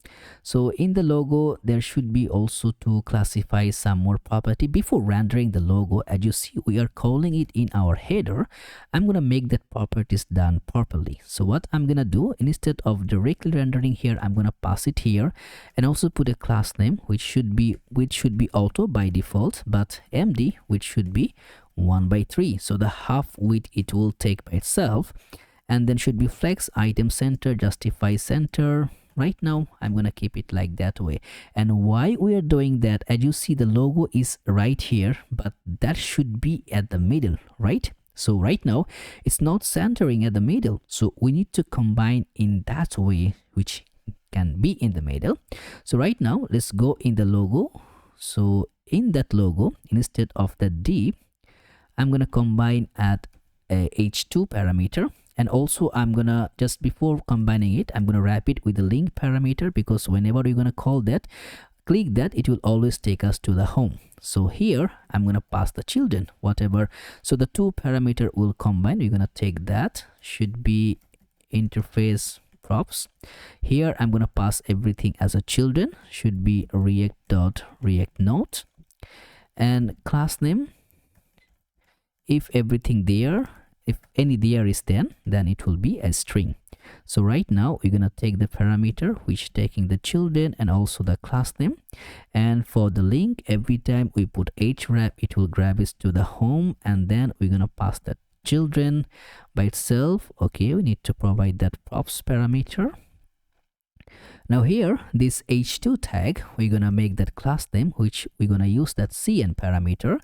So in the logo, there should be also to classify some more property before rendering the logo. As you see, we are calling it in our header. I'm going to make that properties done properly. So what I'm going to do, instead of directly rendering here, I'm going to pass it here and also put a class name, which should be auto by default, but MD, which should be 1/3. So the half width it will take by itself. And then should be flex, item center, justify center. Right now I'm gonna keep it like that way. And why we are doing that, as you see, the logo is right here, but that should be at the middle, right? So right now it's not centering at the middle, so we need to combine in that way, which can be in the middle. So right now let's go in the logo. So in that logo, instead of the D, I'm gonna combine at a h2 parameter. And also I'm gonna, just before combining it, I'm gonna wrap it with the link parameter, because whenever you're gonna call that, click that, it will always take us to the home. So here I'm gonna pass the children, whatever. So the two parameter will combine. We're gonna take that, should be interface props. Here I'm gonna pass everything as a children, should be react.react node, and class name, if everything there, if any there is then it will be a string. So right now we're gonna take the parameter which taking the children and also the class name, and for the link, every time we put href, it will grab us to the home, and then we're gonna pass that children by itself. Okay, we need to provide that props parameter. Now here, this h2 tag, we're gonna make that class name, which we're gonna use that cn parameter,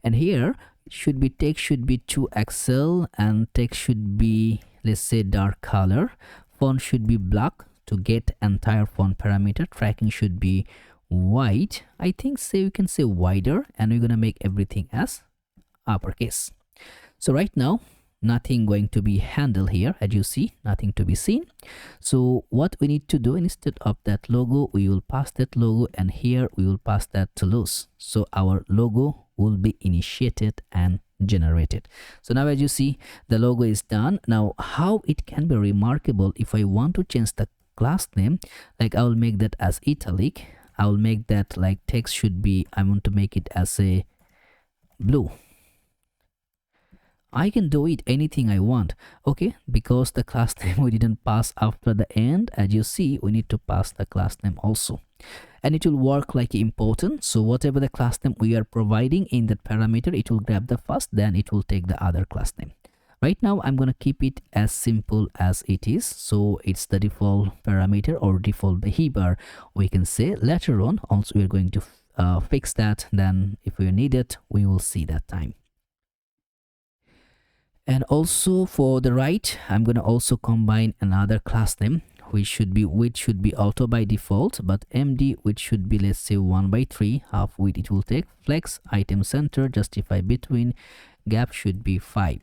and here should be text should be 2xl, and text should be, let's say, dark color. Font should be black to get entire font parameter. Tracking should be white, I think, say we can say wider, and we're gonna make everything as uppercase. So right now nothing going to be handled here, as you see, nothing to be seen. So what we need to do, instead of that logo, we will pass that logo, and here we will pass that to loose. So our logo will be initiated and generated. So now, as you see, the logo is done. Now how it can be remarkable, if I want to change the class name, like I will make that as italic, I will make that like text should be, I want to make it as a blue. I can do it anything I want, okay, because the class name we didn't pass after the end. As you see, we need to pass the class name also, and it will work like important. So whatever the class name we are providing in that parameter, it will grab the first, then it will take the other class name. Right now I'm gonna keep it as simple as it is, so it's the default parameter or default behavior, we can say. Later on also we're going to fix that, then if we need it, we will see that time. And also for the right, I'm gonna also combine another class name, which should be auto by default, but MD, which should be, let's say, 1/3, half width it will take. Flex, item center, justify between, gap should be 5.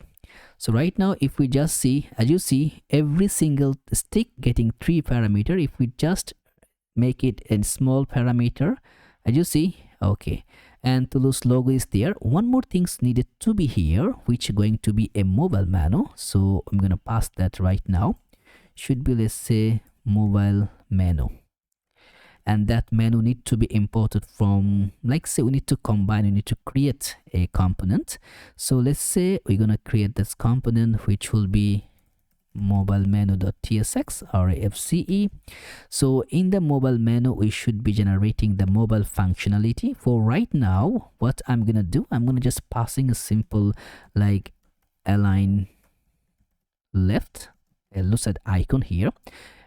So right now, if we just see, as you see, every single stick getting 3 parameter. If we just make it a small parameter, as you see, okay, and Toulouse logo is there. One more thing's needed to be here, which is going to be a mobile menu. So I'm gonna pass that right now. Should be, let's say, mobile menu, and that menu need to be imported from, like, say we need to combine, we need to create a component. So let's say we're gonna create this component, which will be mobile menu.tsx or fce. So in the mobile menu, we should be generating the mobile functionality. For right now, what I'm gonna do, I'm gonna just passing a simple like align left, a lucid icon here,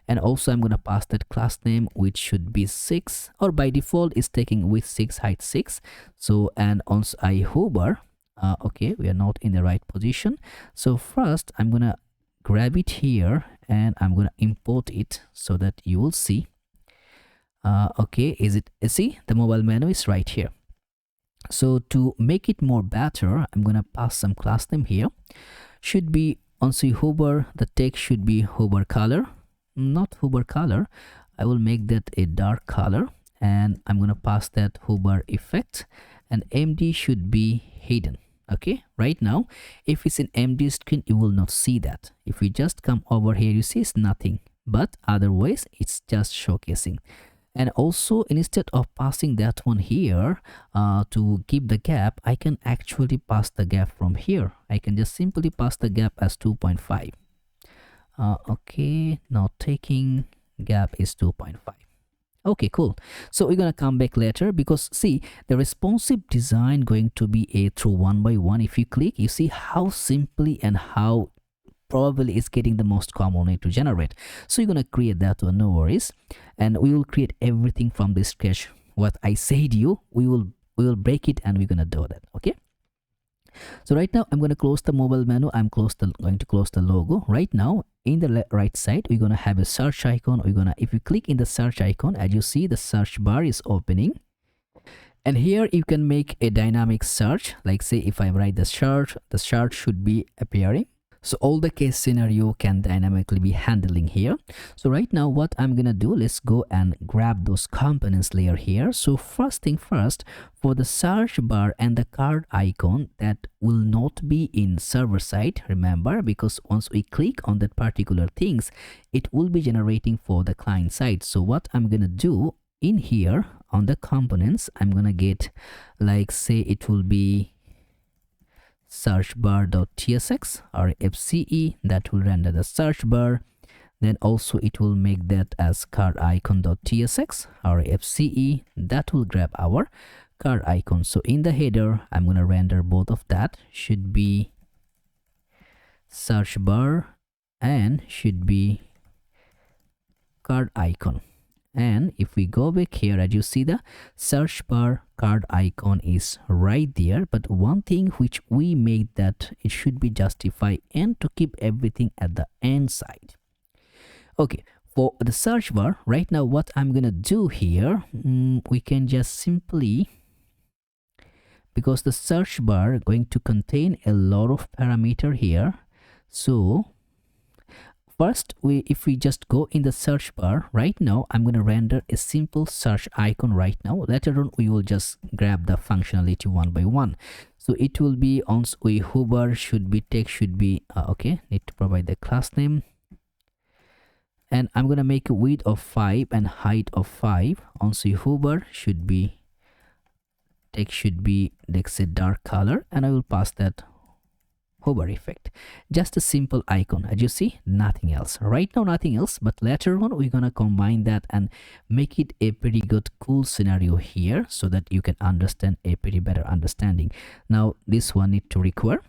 and also I'm going to pass that class name, which should be 6, or by default is taking width 6, height 6. So, and also I hover. Okay, we are not in the right position. So first I'm going to grab it here and I'm going to import it so that you will see. Okay, is it, see, the mobile menu is right here. So to make it more better, I'm going to pass some class name here. Should be, once you hover, the text should be hover color, not hover color. I will make that a dark color, and I'm going to pass that hover effect, and MD should be hidden. Okay, right now if it's an empty screen, you will not see that. If we just come over here, you see it's nothing, but otherwise it's just showcasing. And also, instead of passing that one here to keep the gap, I can actually pass the gap from here. I can just simply pass the gap as 2.5. Okay, now taking gap is 2.5. Okay, cool. So we're gonna come back later, because see, the responsive design going to be a through one by one. If you click, you see how simply and how probably is getting the most common way to generate. So you're gonna create that one, no worries, and we will create everything from this scratch. What I said you, we will break it and we're gonna do that. Okay, so right now I'm going to close the mobile menu. I'm going to close the logo. Right now in the right side, we're going to have a search icon. We're gonna, if you click in the search icon, as you see, the search bar is opening, and here you can make a dynamic search. Like say if I write the search should be appearing. So all the case scenario can dynamically be handling here. So right now what I'm gonna do, let's go and grab those components layer here. So first thing first, for the search bar and the card icon, that will not be in server side, remember, because once we click on that particular things, it will be generating for the client side. So what I'm gonna do in here on the components, I'm gonna get, like say it will be search bar.tsx or fce, that will render the search bar. Then also it will make that as card icon.tsx or fce, that will grab our card icon. So in the header, I'm going to render both of that, should be search bar and should be card icon. And if we go back here, as you see, the search bar card icon is right there, but one thing which we made that it should be justified and to keep everything at the end side. Okay, for the search bar, right now what I'm gonna do here, we can just simply, because the search bar going to contain a lot of parameter here, so first, if we just go in the search bar, right now I'm going to render a simple search icon right now. Later on, we will just grab the functionality one by one. So it will be, once we hover, should be text, should be, okay, need to provide the class name. And I'm going to make a width of 5 and height of 5. Once we hover, should be, text should be, let's say, dark color, and I will pass that hover effect. Just a simple icon, as you see, nothing else. Right now nothing else, but later on we're gonna combine that and make it a pretty good cool scenario here, so that you can understand a pretty better understanding. Now this one need to require,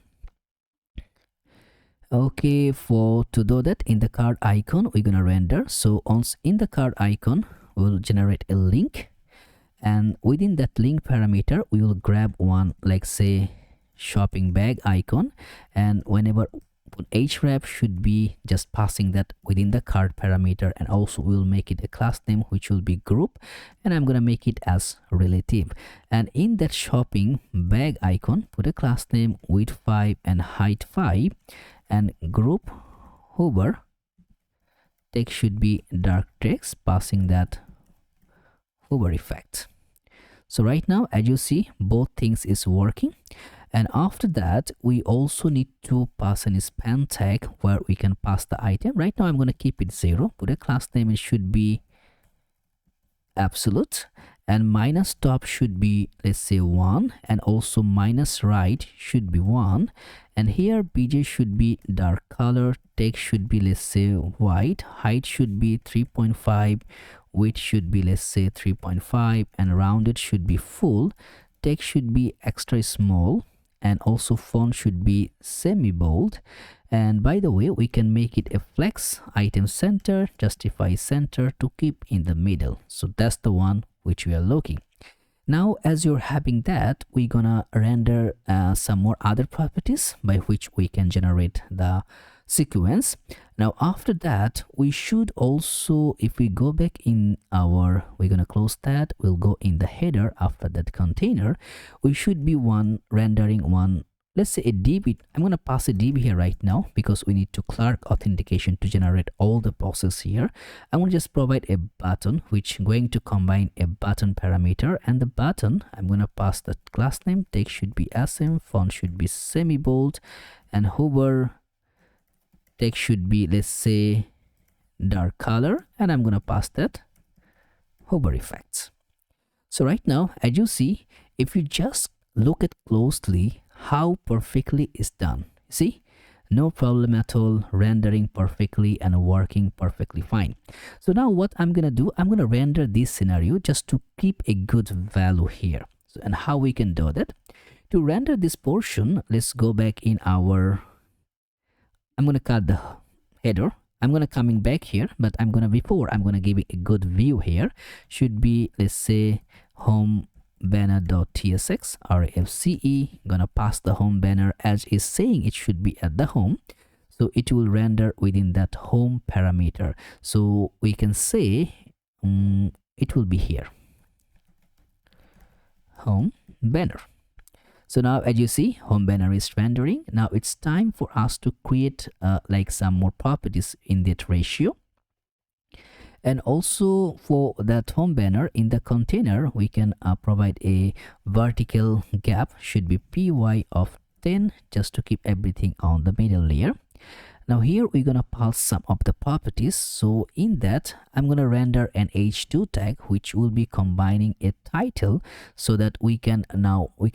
okay, for to do that, in the card icon we're gonna render. So once in the card icon, we'll generate a link, and within that link parameter we will grab one, like say shopping bag icon, and whenever href should be just passing that within the card parameter, and also we'll make it a class name which will be group, and I'm gonna make it as relative. And in that shopping bag icon, put a class name width 5 and height 5, and group hover, text should be dark text, passing that hover effect. So right now, as you see, both things is working. And after that, we also need to pass an span tag where we can pass the item. Right now I'm going to keep it 0, put a class name, it should be absolute, and minus top should be, let's say, 1, and also minus right should be 1, and here bj should be dark color, text should be, let's say, white, height should be 3.5, width should be, let's say, 3.5, and rounded should be full, text should be extra small, and also font should be semi bold, And by the way, we can make it a flex item center, justify center to keep in the middle. So that's the one which we are looking. Now, as you're having that, we're gonna render some more other properties by which we can generate the sequence. Now, after that, we should also, if we go back in our, we're gonna close that, we'll go in the header after that container, we should be rendering one, let's say a DB. I'm gonna pass a DB here right now because we need to Clark authentication to generate all the process here. I'm gonna just provide a button which going to combine a button parameter, and the button I'm gonna pass the class name, text should be SM, font should be semi-bold, and hover text should be, let's say, dark color, and I'm gonna pass that hover effects. So right now, as you see, if you just look at closely how perfectly is done, see, no problem at all, rendering perfectly and working perfectly fine. So now what I'm gonna do, I'm gonna render this scenario just to keep a good value here. So, and how we can do that, to render this portion, let's go back in our, I'm gonna cut the header, I'm gonna coming back here, but I'm gonna give it a good view here. Should be, let's say, home banner.tsx rfce, gonna pass the home banner as is saying it should be at the home, so it will render within that home parameter. So we can say it will be here, home banner. So now as you see, home banner is rendering. Now it's time for us to create like some more properties in that ratio. And also for that home banner in the container, we can provide a vertical gap, should be py of 10, just to keep everything on the middle layer. Now here we're gonna pass some of the properties. So in that, I'm gonna render an h2 tag which will be combining a title, so that we can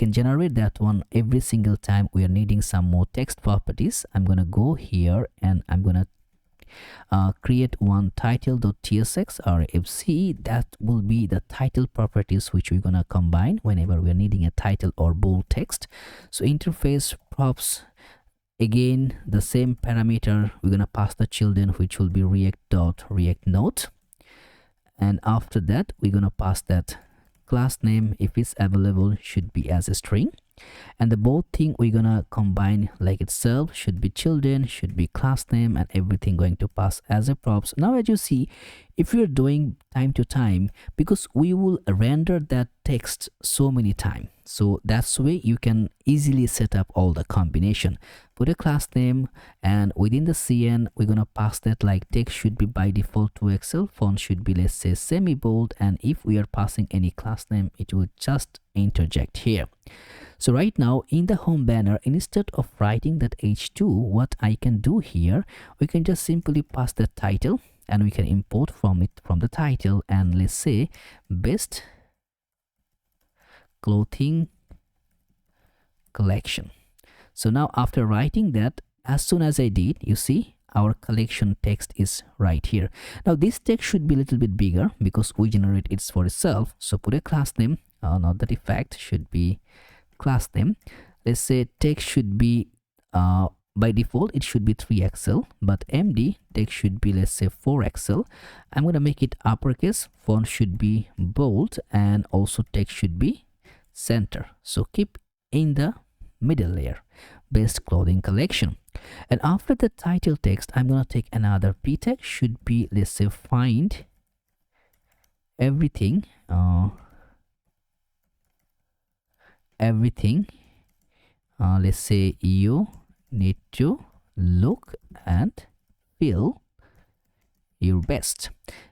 generate that one every single time we are needing some more text properties. I'm gonna go here and I'm gonna create one title.tsx rfce. That will be the title properties which we're gonna combine whenever we're needing a title or bold text. So interface props, again the same parameter, we're gonna pass the children which will be react.react_node, and after that we're gonna pass that class name, if it's available, should be as a string, and the both thing we're gonna combine like itself, should be children, should be class name, and everything going to pass as a props. Now as you see, if you're doing time to time, because we will render that text so many times, so that's way you can easily set up all the combination. Put a class name, and within the CN we're gonna pass that like text should be by default to Excel, font should be, let's say, semi bold, and if we are passing any class name, it will just interject here. So right now in the home banner, instead of writing that h2, what I can do here, we can just simply pass the title, and we can import from the title, and let's say best clothing collection. So now after writing that, as soon as I did, you see our collection text is right here. Now this text should be a little bit bigger because we generate it for itself. So put a class name, not that effect, should be class name. Let's say text should be by default it should be 3XL, but MD text should be, let's say, 4XL. I'm gonna make it uppercase, font should be bold, and also text should be center. So keep in the middle layer, best clothing collection. And after the title text, I'm gonna take another p tag, should be, let's say, find everything let's say you need to look and feel your best,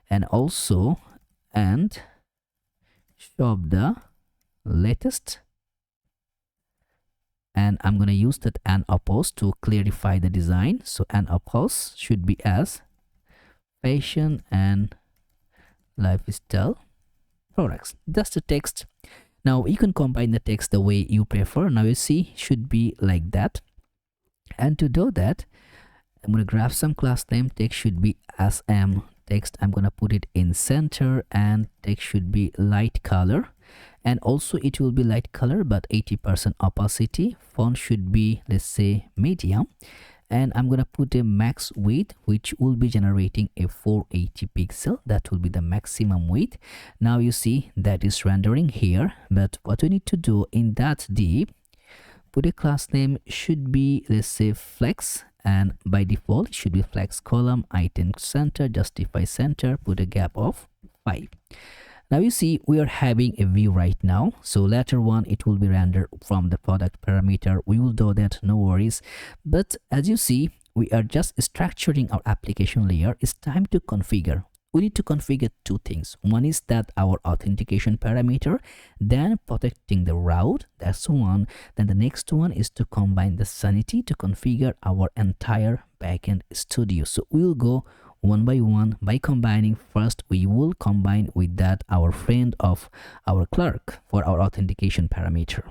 and also and shop the latest, and I'm going to use that and oppose to clarify the design. So and oppose should be as fashion and lifestyle products. That's the text. Now you can combine the text the way you prefer. Now you see should be like that, and to do that I'm going to grab some class name. Text should be SM text. I'm going to put it in center, and text should be light color, and also it will be light color but 80% opacity. Font should be, let's say, medium, and I'm gonna put a max width, which will be generating a 480 pixel. That will be the maximum width. Now you see that is rendering here, but what we need to do in that div, put a class name, should be, let's say, flex, and by default it should be flex column, item center, justify center, put a gap of 5. Now you see we are having a view right now, so later on it will be rendered from the product parameter. We will do that, no worries. But as you see, we are just structuring our application layer. It's time to configure. We need to configure two things. One is that our authentication parameter, then protecting the route, that's one. Then the next one is to combine the Sanity to configure our entire backend studio. So we'll go one by one by combining. First we will combine with that our friend of our clerk for our authentication parameter.